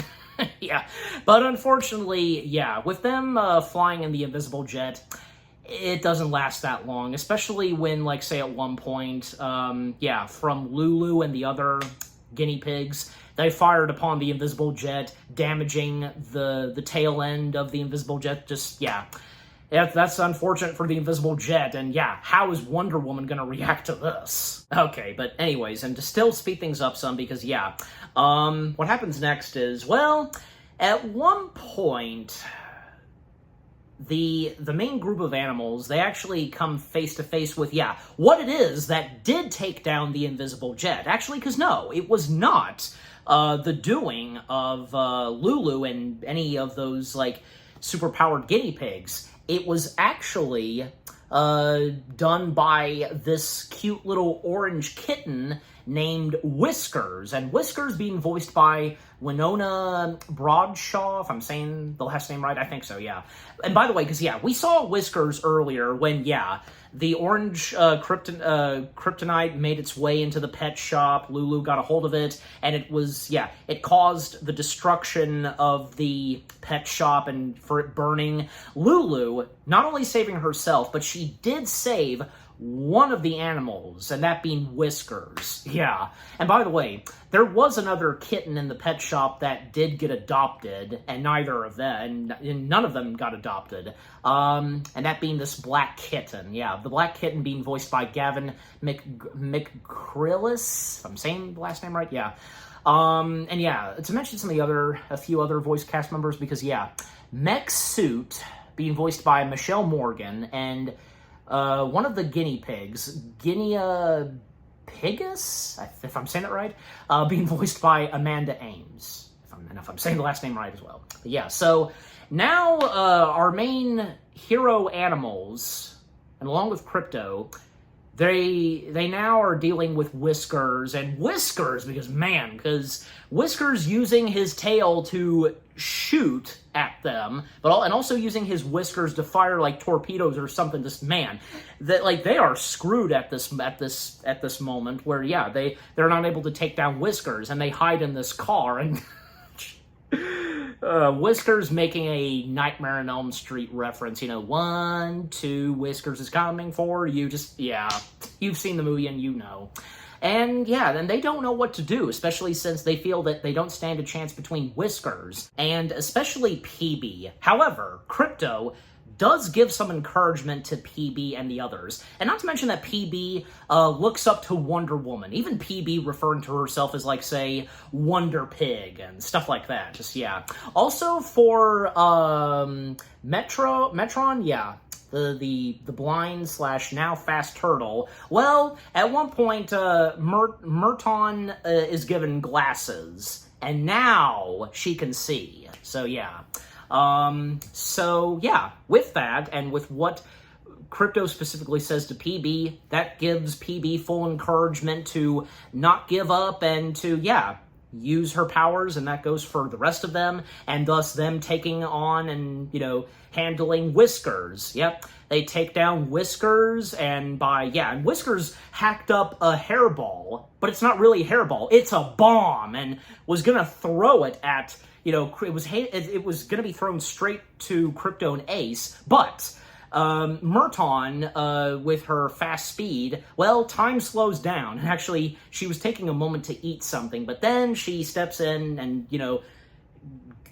But unfortunately, with them flying in the invisible jet, it doesn't last that long, especially when, like, say at one point, from Lulu and the other guinea pigs, they fired upon the invisible jet, damaging the tail end of the invisible jet. Just, that's unfortunate for the invisible jet, and how is Wonder Woman gonna react to this? Okay, but anyways, and to still speed things up some, because, what happens next is, well, at one point, the main group of animals, they actually come face to face with, what it is that did take down the invisible jet. Actually, because no, it was not the doing of Lulu and any of those, like, superpowered guinea pigs. It was actually done by this cute little orange kitten named Whiskers, and Whiskers being voiced by Winona Broadshaw, if I'm saying the last name right. I think so, And by the way, because, we saw Whiskers earlier when, the orange kryptonite made its way into the pet shop. Lulu got a hold of it, and it was, it caused the destruction of the pet shop and for it burning. Lulu, not only saving herself, but she did save one of the animals, and that being Whiskers. And by the way, there was another kitten in the pet shop that did get adopted, and neither of them, and none of them got adopted. And that being this black kitten. The black kitten being voiced by Gavin McCrillis, if I'm saying the last name right, and to mention a few other voice cast members, because Mech Suit being voiced by Michelle Morgan, and one of the guinea pigs, Guinea Pigus, if I'm saying it right, being voiced by Amanda Ames, if I'm saying the last name right as well. But so now our main hero animals, and along with Krypto, they now are dealing with Whiskers, and Whiskers, because Whiskers using his tail to shoot at them, and also using his whiskers to fire like torpedoes or something. Just, man, that, like, they are screwed at this moment where they're not able to take down Whiskers, and they hide in this car, and Whiskers making a Nightmare on Elm Street reference, 1, 2, Whiskers is coming for you. Just, you've seen the movie and you know. And then they don't know what to do, especially since they feel that they don't stand a chance between Whiskers, and especially PB. However, Krypto does give some encouragement to PB and the others. And not to mention that PB looks up to Wonder Woman. Even PB referring to herself as, like, say, Wonder Pig and stuff like that. Just, Also for Metron, the blind / now fast turtle. Well, at one point, Merton is given glasses, and now she can see. So with that, and with what Krypto specifically says to PB, that gives PB full encouragement to not give up and to, use her powers, and that goes for the rest of them, and thus them taking on and, handling Whiskers. They take down Whiskers, and and Whiskers hacked up a hairball, but it's not really a hairball, it's a bomb, and was gonna throw it at, it was gonna be thrown straight to Krypto and Ace, but Merton, with her fast speed, well, time slows down. Actually, she was taking a moment to eat something, but then she steps in and,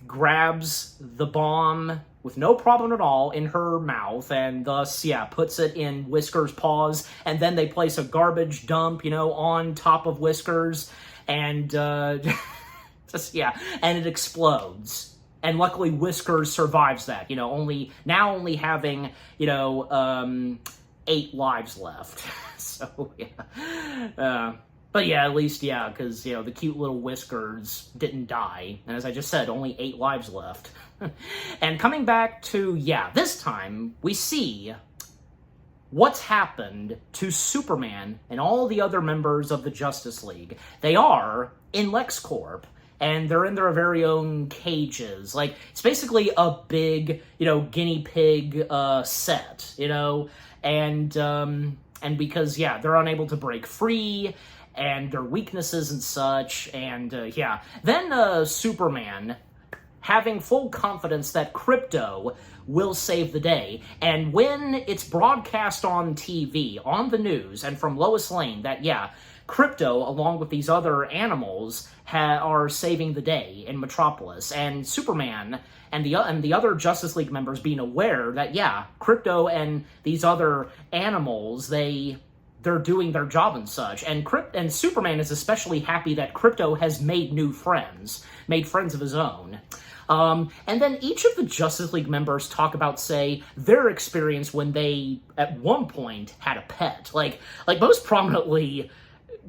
grabs the bomb with no problem at all in her mouth, and thus, yeah, puts it in Whisker's paws, and then they place a garbage dump, on top of Whiskers, and, just, yeah, and it explodes. And luckily Whiskers survives that, only having, 8 lives left. So, yeah. But yeah, at least, yeah, because, the cute little Whiskers didn't die. And as I just said, only 8 lives left. And coming back to, yeah, this time, we see what's happened to Superman and all the other members of the Justice League. They are in LexCorp, and they're in their very own cages. Like, it's basically a big, guinea pig set, and because, yeah, they're unable to break free, and their weaknesses and such, and, yeah. Then, Superman, having full confidence that Krypto will save the day, and when it's broadcast on TV, on the news, and from Lois Lane, that, yeah, Krypto, along with these other animals, are saving the day in Metropolis, and Superman and the other Justice League members being aware that, yeah, Krypto and these other animals, they're doing their job and such, and Superman is especially happy that Krypto has made friends of his own. And then each of the Justice League members talk about, say, their experience when they, at one point, had a pet. Like most prominently,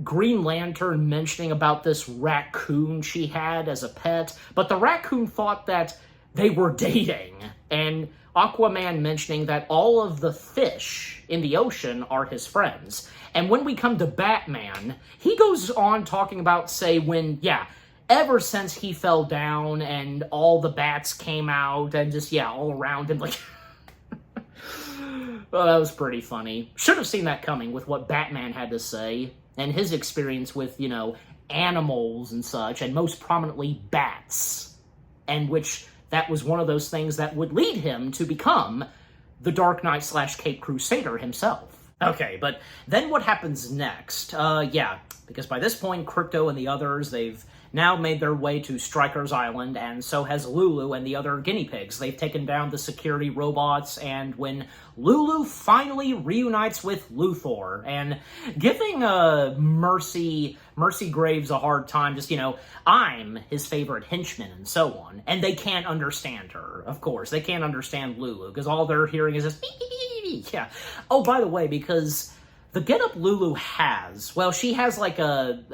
Green Lantern mentioning about this raccoon she had as a pet, but the raccoon thought that they were dating, and Aquaman mentioning that all of the fish in the ocean are his friends. And when we come to Batman, he goes on talking about, say, when, yeah, ever since he fell down and all the bats came out and just, yeah, all around him, like... Well, that was pretty funny. Should have seen that coming with what Batman had to say and his experience with, animals and such, and most prominently bats, and which that was one of those things that would lead him to become the Dark Knight / Caped Crusader himself. Okay, but then what happens next? Yeah, because by this point, Krypto and the others, they've now made their way to Stryker's Island, and so has Lulu and the other guinea pigs. They've taken down the security robots, and when Lulu finally reunites with Luthor, and giving Mercy Graves a hard time, just, I'm his favorite henchman, and so on. And they can't understand her, of course. They can't understand Lulu, because all they're hearing is this, yeah. Oh, by the way, because the getup Lulu has, well, she has like a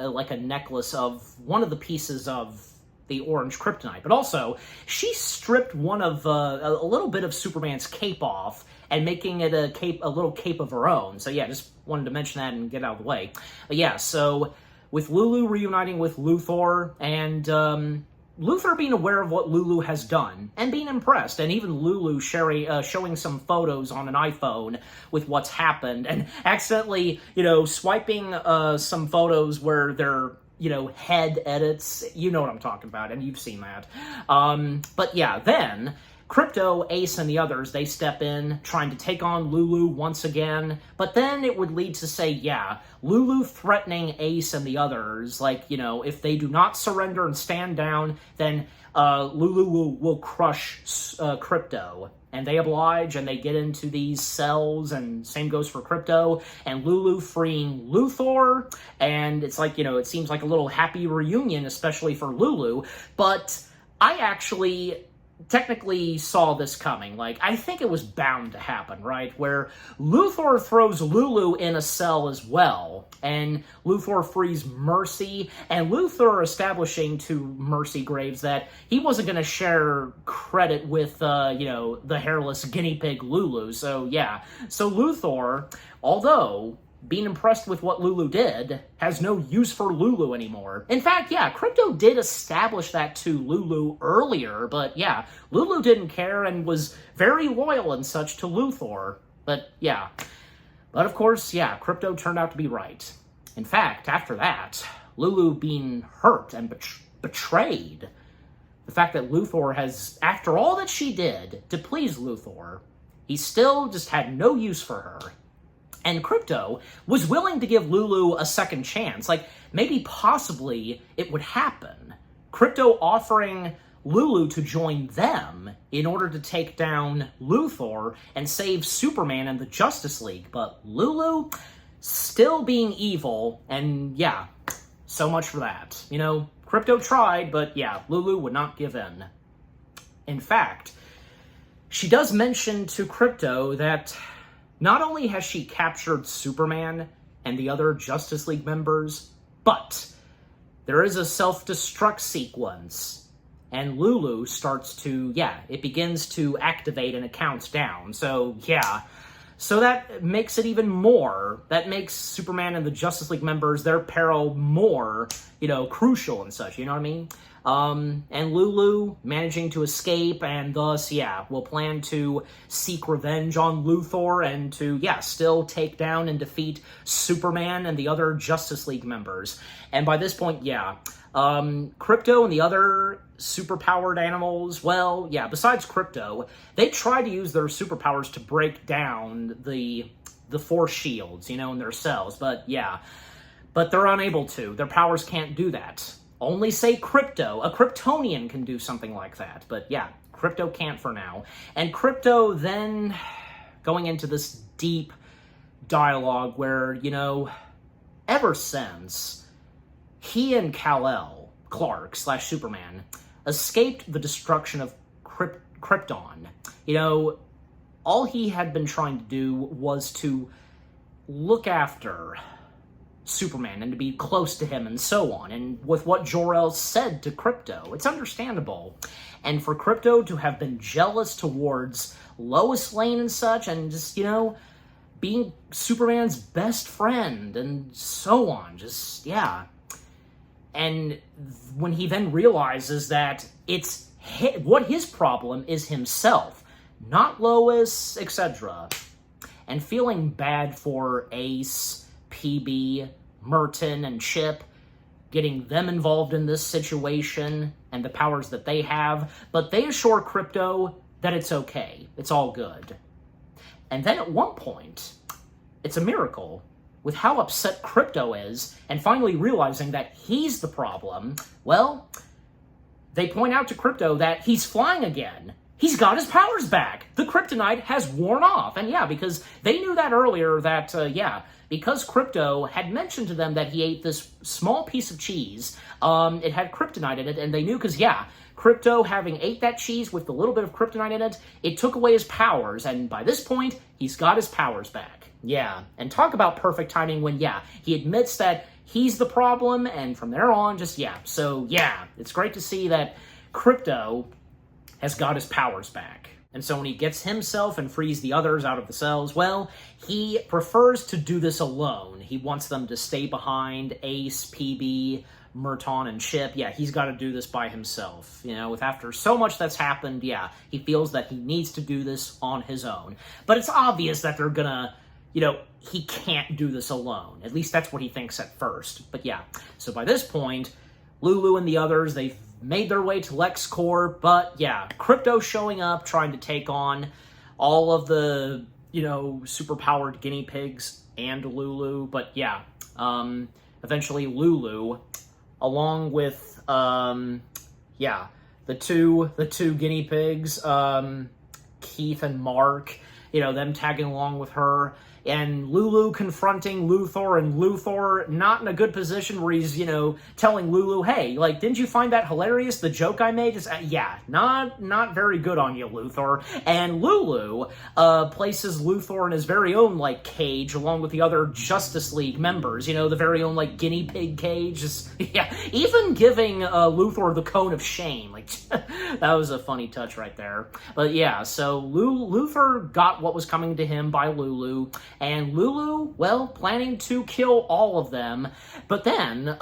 necklace of one of the pieces of the orange kryptonite, but also she stripped one of a little bit of Superman's cape off and making it a little cape of her own. So yeah, just wanted to mention that and get out of the way. But yeah, so with Lulu reuniting with Luthor, and Luthor being aware of what Lulu has done and being impressed, and even Lulu showing some photos on an iPhone with what's happened, and accidentally, swiping some photos where they're, head edits. You know what I'm talking about, and you've seen that. But yeah, then Krypto, Ace, and the others, they step in, trying to take on Lulu once again, but then it would lead to, say, yeah, Lulu threatening Ace and the others, like, if they do not surrender and stand down, then Lulu will crush Krypto. And they oblige, and they get into these cells, and same goes for Krypto, and Lulu freeing Luthor, and it's like, it seems like a little happy reunion, especially for Lulu, but I actually technically saw this coming. Like, I think it was bound to happen, right? Where Luthor throws Lulu in a cell as well, and Luthor frees Mercy, and Luthor establishing to Mercy Graves that he wasn't going to share credit with, the hairless guinea pig Lulu. So, yeah. So Luthor, although being impressed with what Lulu did, has no use for Lulu anymore. In fact, yeah, Krypto did establish that to Lulu earlier, but yeah, Lulu didn't care and was very loyal and such to Luthor. But yeah. But of course, yeah, Krypto turned out to be right. In fact, after that, Lulu being hurt and betrayed, the fact that Luthor has, after all that she did to please Luthor, he still just had no use for her. And Krypto was willing to give Lulu a second chance. Like, maybe possibly it would happen. Krypto offering Lulu to join them in order to take down Luthor and save Superman and the Justice League. But Lulu still being evil, and yeah, so much for that. You know, Krypto tried, but yeah, Lulu would not give in. In fact, she does mention to Krypto that not only has she captured Superman and the other Justice League members, but there is a self-destruct sequence, and Lulu starts to, it begins to activate and it counts down. So, so that makes it even more, that makes Superman and the Justice League members, their peril more, crucial and such, you know what I mean? And Lulu managing to escape, and thus, will plan to seek revenge on Luthor and to, still take down and defeat Superman and the other Justice League members. And by this point, Krypto and the other superpowered animals, well, besides Krypto, they try to use their superpowers to break down the force shields, in their cells, but they're unable to. Their powers can't do that. Only say Krypto, a Kryptonian, can do something like that. But Krypto can't for now. And Krypto then going into this deep dialogue where, ever since he and Kal-El, Clark / Superman, escaped the destruction of Krypton, all he had been trying to do was to look after Superman and to be close to him and so on. And with what Jor-El said to Krypto, it's understandable. And for Krypto to have been jealous towards Lois Lane and such, and just, being Superman's best friend and so on, And when he then realizes that it's what his problem is himself, not Lois, etc., and feeling bad for Ace, PB, Merton, and Chip, getting them involved in this situation and the powers that they have, but they assure Krypto that it's okay, it's all good. And then at one point, it's a miracle, with how upset Krypto is, and finally realizing that he's the problem, well, they point out to Krypto that he's flying again. He's got his powers back. The kryptonite has worn off. And because they knew that earlier that, because Krypto had mentioned to them that he ate this small piece of cheese, it had kryptonite in it, and they knew because, Krypto, having ate that cheese with a little bit of kryptonite in it, it took away his powers, and by this point, he's got his powers back. And talk about perfect timing when, he admits that he's the problem, and from there on, so, it's great to see that Krypto has got his powers back. And so when he gets himself and frees the others out of the cells, well, he prefers to do this alone. He wants them to stay behind, Ace, PB, Merton, and Chip. He's got to do this by himself. With after so much that's happened, he feels that he needs to do this on his own. But it's obvious that they're gonna, he can't do this alone. At least that's what he thinks at first. But so by this point, Lulu and the others, they've made their way to LexCorp, but Krypto showing up, trying to take on all of the, superpowered guinea pigs and Lulu, but eventually Lulu, along with, the two guinea pigs, Keith and Mark, them tagging along with her, and Lulu confronting Luthor, and Luthor not in a good position where he's, telling Lulu, hey, didn't you find that hilarious, the joke I made? Just, not very good on you, Luthor. And Lulu places Luthor in his very own, cage, along with the other Justice League members, the very own, guinea pig cage. Just, even giving Luthor the cone of shame. That was a funny touch right there. But so Luthor got what was coming to him by Lulu, and Lulu, well, planning to kill all of them. But then,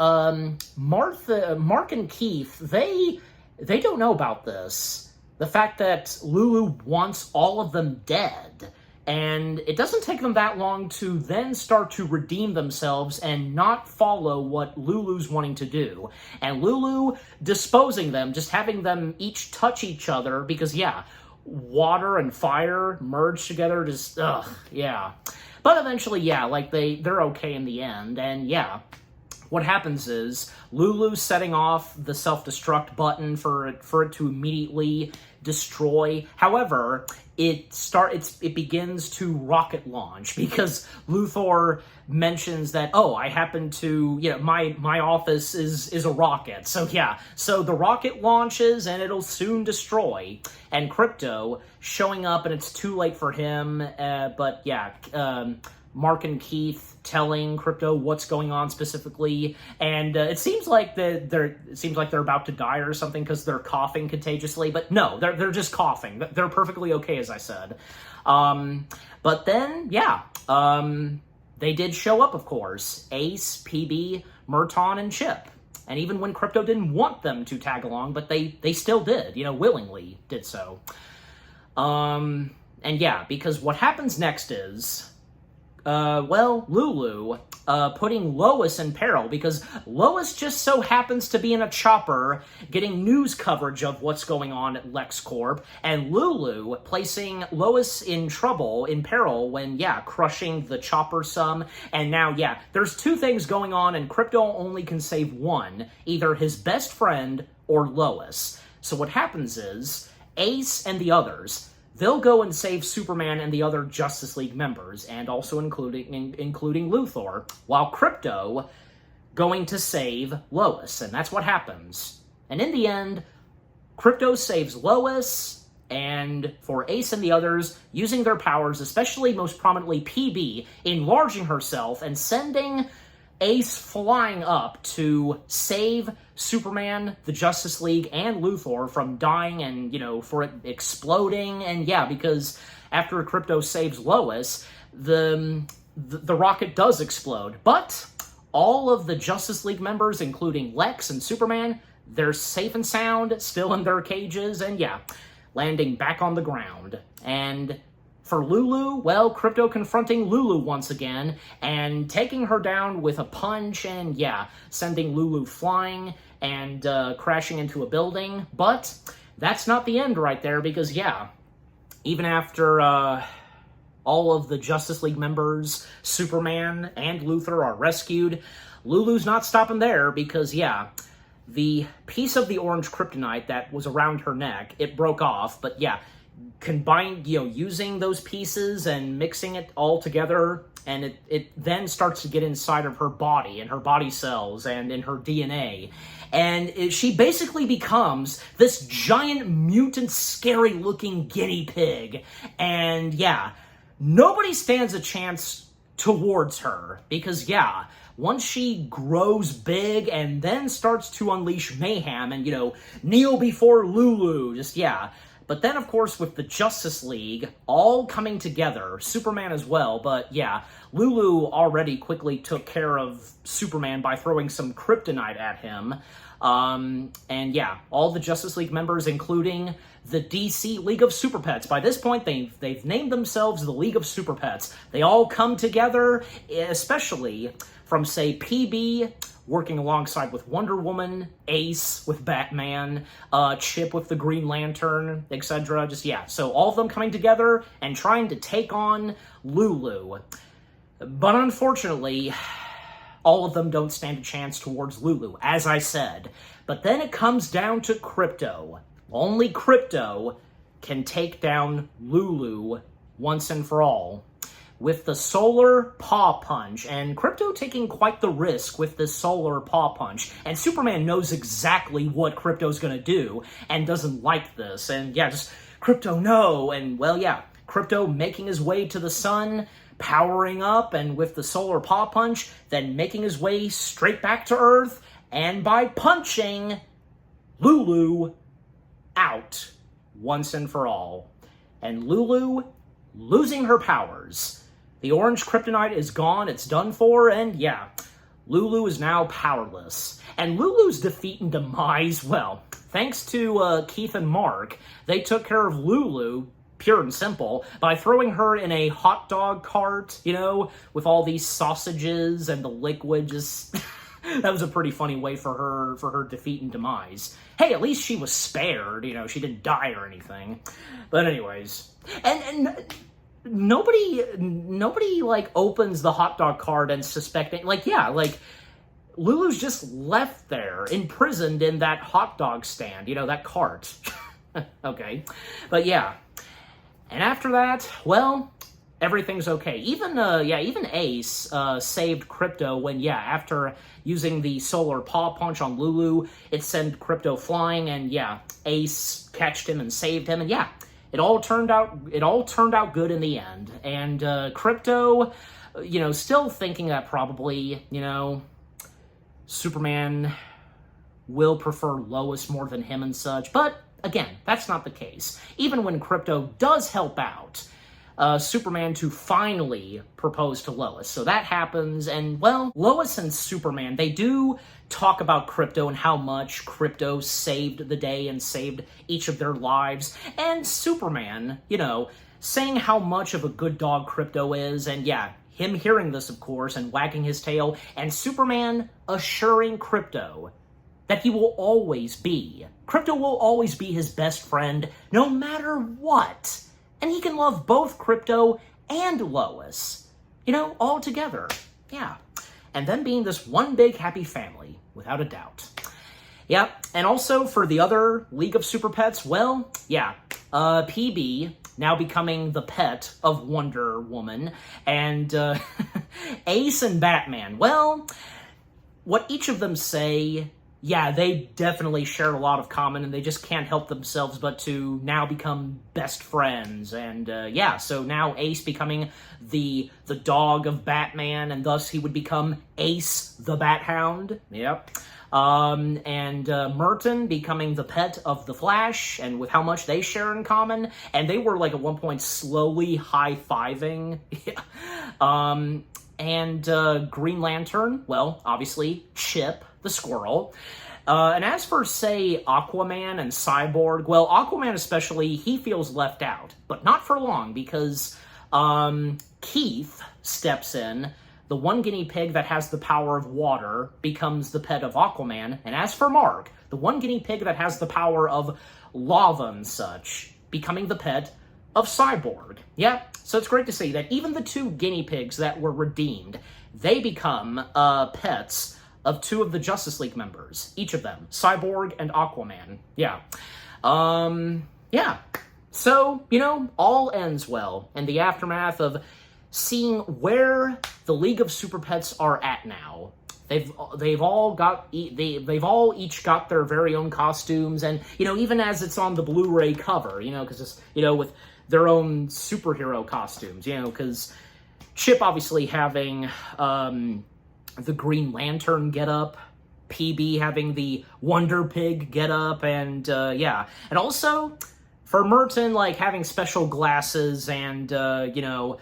Mark and Keith, they don't know about this. The fact that Lulu wants all of them dead. And it doesn't take them that long to then start to redeem themselves and not follow what Lulu's wanting to do. And Lulu disposing them, just having them each touch each other, because, water and fire merge together, just, But eventually, they're okay in the end, and what happens is Lulu setting off the self-destruct button for it to immediately destroy. However, it begins to rocket launch because Luthor mentions that, oh, I happen to, my office is a rocket. So yeah, so the rocket launches and it'll soon destroy. And Krypto showing up, and it's too late for him. But yeah, Mark and Keith telling Krypto what's going on specifically, and it seems like they're about to die or something because they're coughing contagiously. But no, they're just coughing. They're perfectly okay, as I said. But then they did show up, of course. Ace, PB, Merton, and Chip. And even when Krypto didn't want them to tag along, but they still did, willingly did so. And yeah, because what happens next is, Lulu, putting Lois in peril because Lois just so happens to be in a chopper getting news coverage of what's going on at LexCorp, and Lulu placing Lois in peril when, crushing the chopper some. And now, there's two things going on, and Krypto only can save one, either his best friend or Lois. So what happens is, Ace and the others, they'll go and save Superman and the other Justice League members, and also including Luthor, while Krypto going to save Lois, and that's what happens. And in the end, Krypto saves Lois, and for Ace and the others, using their powers, especially most prominently PB, enlarging herself and sending Ace flying up to save Superman, the Justice League, and Luthor from dying and, for it exploding. And because after Krypto saves Lois, the rocket does explode. But all of the Justice League members, including Lex and Superman, they're safe and sound, still in their cages, and landing back on the ground. And for Lulu, Krypto confronting Lulu once again and taking her down with a punch and, sending Lulu flying and crashing into a building. But that's not the end right there because, even after all of the Justice League members, Superman and Luthor are rescued, Lulu's not stopping there because, the piece of the orange kryptonite that was around her neck, it broke off, but combined, using those pieces and mixing it all together, and it then starts to get inside of her body and her body cells and in her DNA. And she basically becomes this giant mutant, scary-looking guinea pig. And nobody stands a chance towards her because, once she grows big and then starts to unleash mayhem and, kneel before Lulu, But then, of course, with the Justice League all coming together, Superman as well, but Lulu already quickly took care of Superman by throwing some kryptonite at him. And all the Justice League members, including the DC League of Super Pets. By this point, they've named themselves the League of Super Pets. They all come together, especially from, say, PB, working alongside with Wonder Woman, Ace with Batman, Chip with the Green Lantern, etc. So all of them coming together and trying to take on Lulu. But unfortunately, all of them don't stand a chance towards Lulu, as I said. But then it comes down to Krypto. Only Krypto can take down Lulu once and for all with the Solar Paw Punch, and Krypto taking quite the risk with this Solar Paw Punch, and Superman knows exactly what Krypto's gonna do, and doesn't like this, and just, Krypto, no, and Krypto making his way to the sun, powering up, and with the Solar Paw Punch, then making his way straight back to Earth, and by punching Lulu out once and for all. And Lulu losing her powers. The orange kryptonite is gone, it's done for, and Lulu is now powerless. And Lulu's defeat and demise, thanks to Keith and Mark, they took care of Lulu, pure and simple, by throwing her in a hot dog cart, with all these sausages and the liquid just... That was a pretty funny way for her defeat and demise. Hey, at least she was spared, she didn't die or anything. But anyways, and nobody opens the hot dog cart and suspecting, Lulu's just left there, imprisoned in that hot dog stand, that cart. Okay. But yeah. And after that, well, everything's okay. Even Ace saved Krypto when, after using the solar paw punch on Lulu, it sent Krypto flying, and Ace catched him and saved him, and it all turned out good in the end. And Krypto, still thinking that probably, Superman will prefer Lois more than him and such, but again, that's not the case. Even when Krypto does help out Superman to finally propose to Lois. So that happens, and, well, Lois and Superman, they do talk about Krypto and how much Krypto saved the day and saved each of their lives. And Superman, saying how much of a good dog Krypto is, and him hearing this, of course, and wagging his tail, and Superman assuring Krypto that he will always be. Krypto will always be his best friend, no matter what. And he can love both Krypto and Lois, all together. Yeah. And then being this one big happy family, without a doubt. Yep. And also for the other League of Super Pets, well, PB now becoming the pet of Wonder Woman, and Ace and Batman. Well, what each of them say, they definitely share a lot of common, and they just can't help themselves but to now become best friends. And so now Ace becoming the dog of Batman, and thus he would become Ace the Bat Hound. Yep. And Merton becoming the pet of the Flash, and with how much they share in common, and they were at one point slowly high-fiving. And Green Lantern, well, obviously Chip the squirrel. And as for, say, Aquaman and Cyborg, well, Aquaman especially, he feels left out, but not for long, because Keith steps in. The one guinea pig that has the power of water becomes the pet of Aquaman. And as for Mark, the one guinea pig that has the power of lava and such, becoming the pet of Cyborg. Yeah, so it's great to see that even the two guinea pigs that were redeemed, they become pets of two of the Justice League members. Each of them, Cyborg and Aquaman. Yeah. So, all ends well in the aftermath of seeing where the League of Super Pets are at now. They've all each got their very own costumes, and even as it's on the Blu-ray cover, because it's with their own superhero costumes, because Chip obviously having the Green Lantern getup, PB having the Wonder Pig getup, and and also for Merton having special glasses and the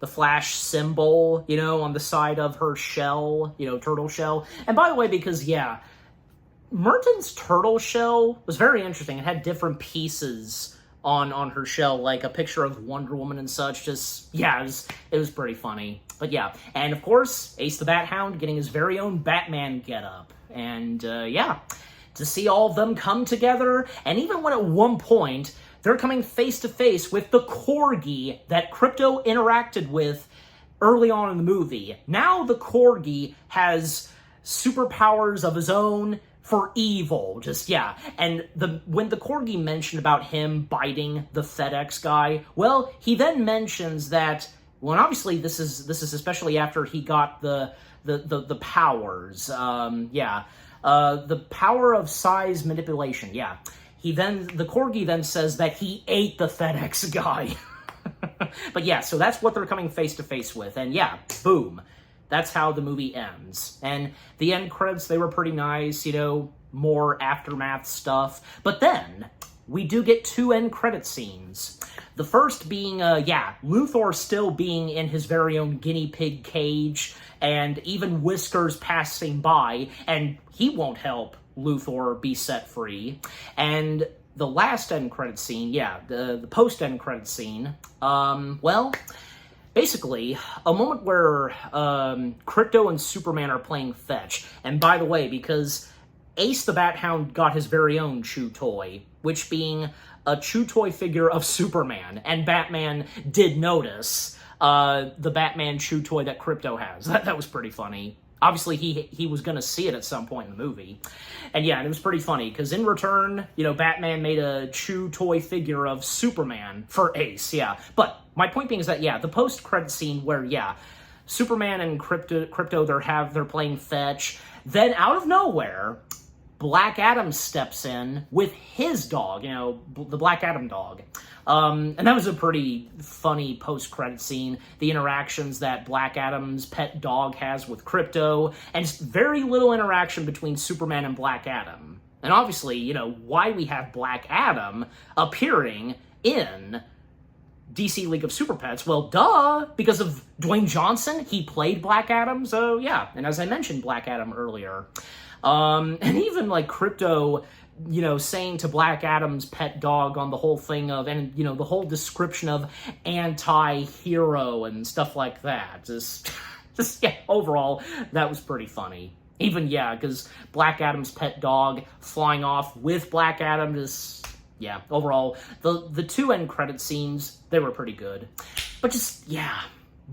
Flash symbol, on the side of her shell, turtle shell. And by the way, because, Merton's turtle shell was very interesting. It had different pieces on her shell, like a picture of Wonder Woman and such. Just, it was pretty funny. But and of course, Ace the Bat Hound getting his very own Batman getup. And, to see all of them come together, and even when at one point they're coming face-to-face with the Corgi that Krypto interacted with early on in the movie. Now the Corgi has superpowers of his own for evil. And when the Corgi mentioned about him biting the FedEx guy, well, he then mentions that, well, and obviously this is especially after he got the powers. The power of size manipulation, the Corgi then says that he ate the FedEx guy. But so that's what they're coming face to face with. And boom. That's how the movie ends. And the end credits, they were pretty nice, more aftermath stuff. But then we do get two end credit scenes. The first being, Luthor still being in his very own guinea pig cage, and even Whiskers passing by, and he won't help Luthor be set free. And the last end credit scene, the post-end credit scene, basically, a moment where Krypto and Superman are playing fetch. And by the way, because Ace the Bat Hound got his very own chew toy, which being a chew toy figure of Superman, and Batman did notice the Batman chew toy that Krypto has. That was pretty funny. obviously he was going to see it at some point in the movie. And yeah, and it was pretty funny, because in return, you know, Batman made a chew toy figure of Superman for Ace, yeah. But my point being is that, yeah, the post-credit scene where, yeah, Superman and Krypto, they're playing fetch, then out of nowhere, Black Adam steps in with his dog, you know, the Black Adam dog. And that was a pretty funny post-credit scene. The interactions that Black Adam's pet dog has with Krypto, and just very little interaction between Superman and Black Adam. And obviously, you know, why we have Black Adam appearing in DC League of Super Pets? Well, duh, because of Dwayne Johnson. He played Black Adam, so yeah. And as I mentioned Black Adam earlier. And even, like, Krypto, you know, saying to Black Adam's pet dog on the whole thing of, and, you know, the whole description of anti-hero and stuff like that. Just yeah, overall, that was pretty funny. Even, yeah, because Black Adam's pet dog flying off with Black Adam, just, yeah, overall, the two end credit scenes, they were pretty good. But just, yeah,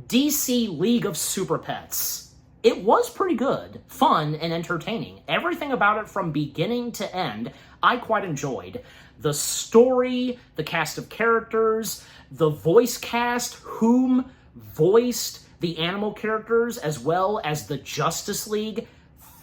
DC League of Super Pets. It was pretty good, fun, and entertaining. Everything about it from beginning to end, I quite enjoyed. The story, the cast of characters, the voice cast, whom voiced the animal characters, as well as the Justice League,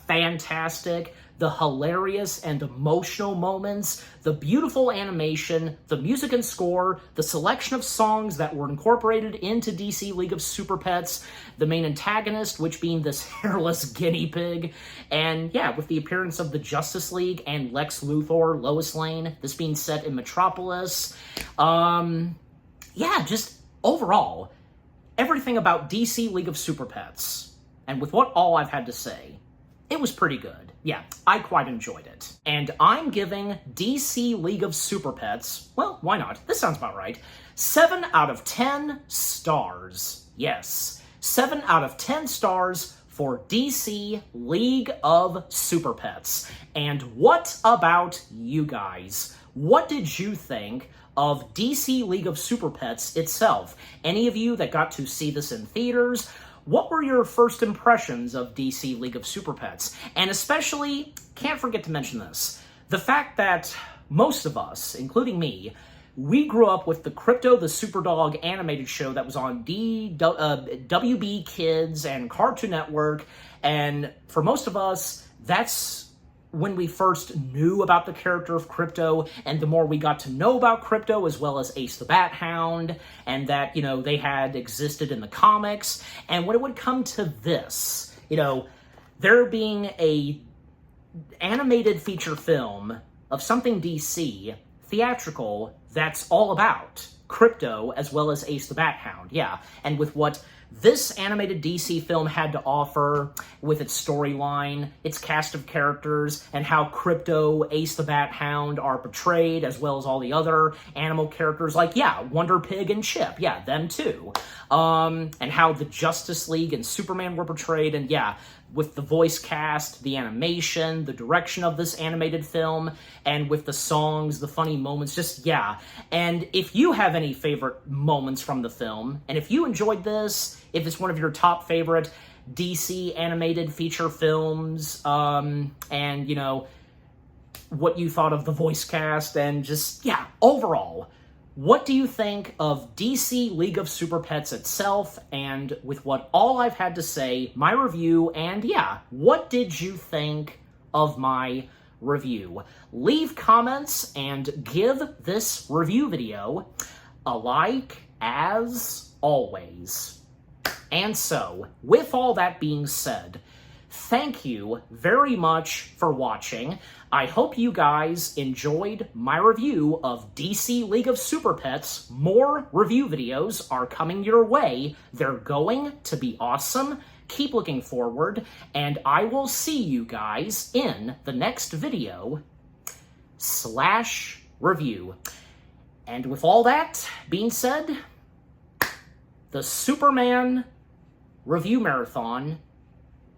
fantastic. The hilarious and emotional moments, the beautiful animation, the music and score, the selection of songs that were incorporated into DC League of Super Pets, the main antagonist, which being this hairless guinea pig, and yeah, with the appearance of the Justice League and Lex Luthor, Lois Lane, this being set in Metropolis. Yeah, just overall, everything about DC League of Super Pets, and with what all I've had to say, it was pretty good. Yeah, I quite enjoyed it. And I'm giving DC League of Super Pets, well, why not? This sounds about right. 7 out of 10 stars. Yes, 7 out of 10 stars for DC League of Super Pets. And what about you guys? What did you think of DC League of Super Pets itself? Any of you that got to see this in theaters? What were your first impressions of DC League of Super Pets? And especially, can't forget to mention this, the fact that most of us, including me, we grew up with the Krypto the Superdog animated show that was on WB Kids and Cartoon Network, and for most of us, that's when we first knew about the character of Krypto, and the more we got to know about Krypto, as well as Ace the Bat Hound, and that, you know, they had existed in the comics, and when it would come to this, you know, there being a animated feature film of something DC, theatrical, that's all about Krypto, as well as Ace the Bat Hound, yeah, and with what this animated DC film had to offer with its storyline, its cast of characters, and how Krypto, Ace the Bat Hound are portrayed, as well as all the other animal characters, like, yeah, Wonder Pig and Chip, yeah, them too. And how the Justice League and Superman were portrayed, and yeah, with the voice cast, the animation, the direction of this animated film, and with the songs, the funny moments, just, yeah. And if you have any favorite moments from the film, and if you enjoyed this, if it's one of your top favorite DC animated feature films, and, you know, what you thought of the voice cast, and just, yeah, overall, what do you think of DC League of Super Pets itself, and with what all I've had to say, my review, and yeah, what did you think of my review? Leave comments and give this review video a like, as always. And so, with all that being said, thank you very much for watching. I hope you guys enjoyed my review of DC League of Super Pets. More review videos are coming your way. They're going to be awesome. Keep looking forward, and I will see you guys in the next video / review. And with all that being said, the Superman review marathon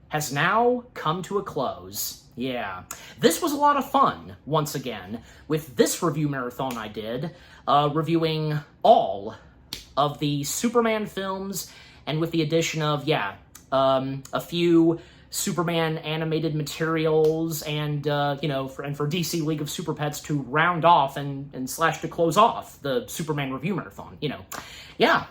has now come to a close. Yeah, this was a lot of fun, once again, with this review marathon I did, reviewing all of the Superman films, and with the addition of, yeah, a few Superman animated materials, and for DC League of Super Pets to round off and slash to close off the Superman review marathon. Yeah,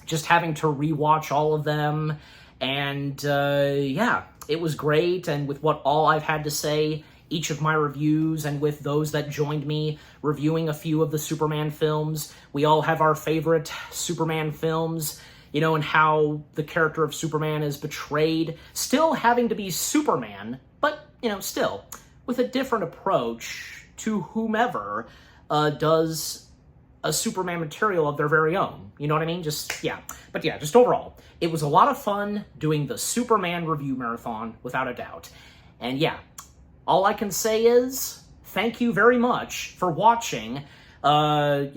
just having to rewatch all of them, and yeah, it was great. And with what all I've had to say, each of my reviews, and with those that joined me reviewing a few of the Superman films, we all have our favorite Superman films, and how the character of Superman is betrayed, still having to be Superman, but, still with a different approach to whomever does a Superman material of their very own. You know what I mean? Just overall, it was a lot of fun doing the Superman review marathon, without a doubt. And yeah, all I can say is thank you very much for watching, on,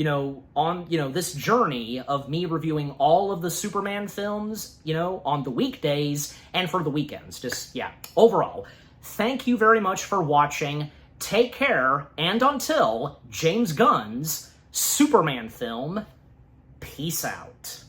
this journey of me reviewing all of the Superman films, on the weekdays and for the weekends. Overall, thank you very much for watching. Take care, and until James Gunn's Superman film, peace out.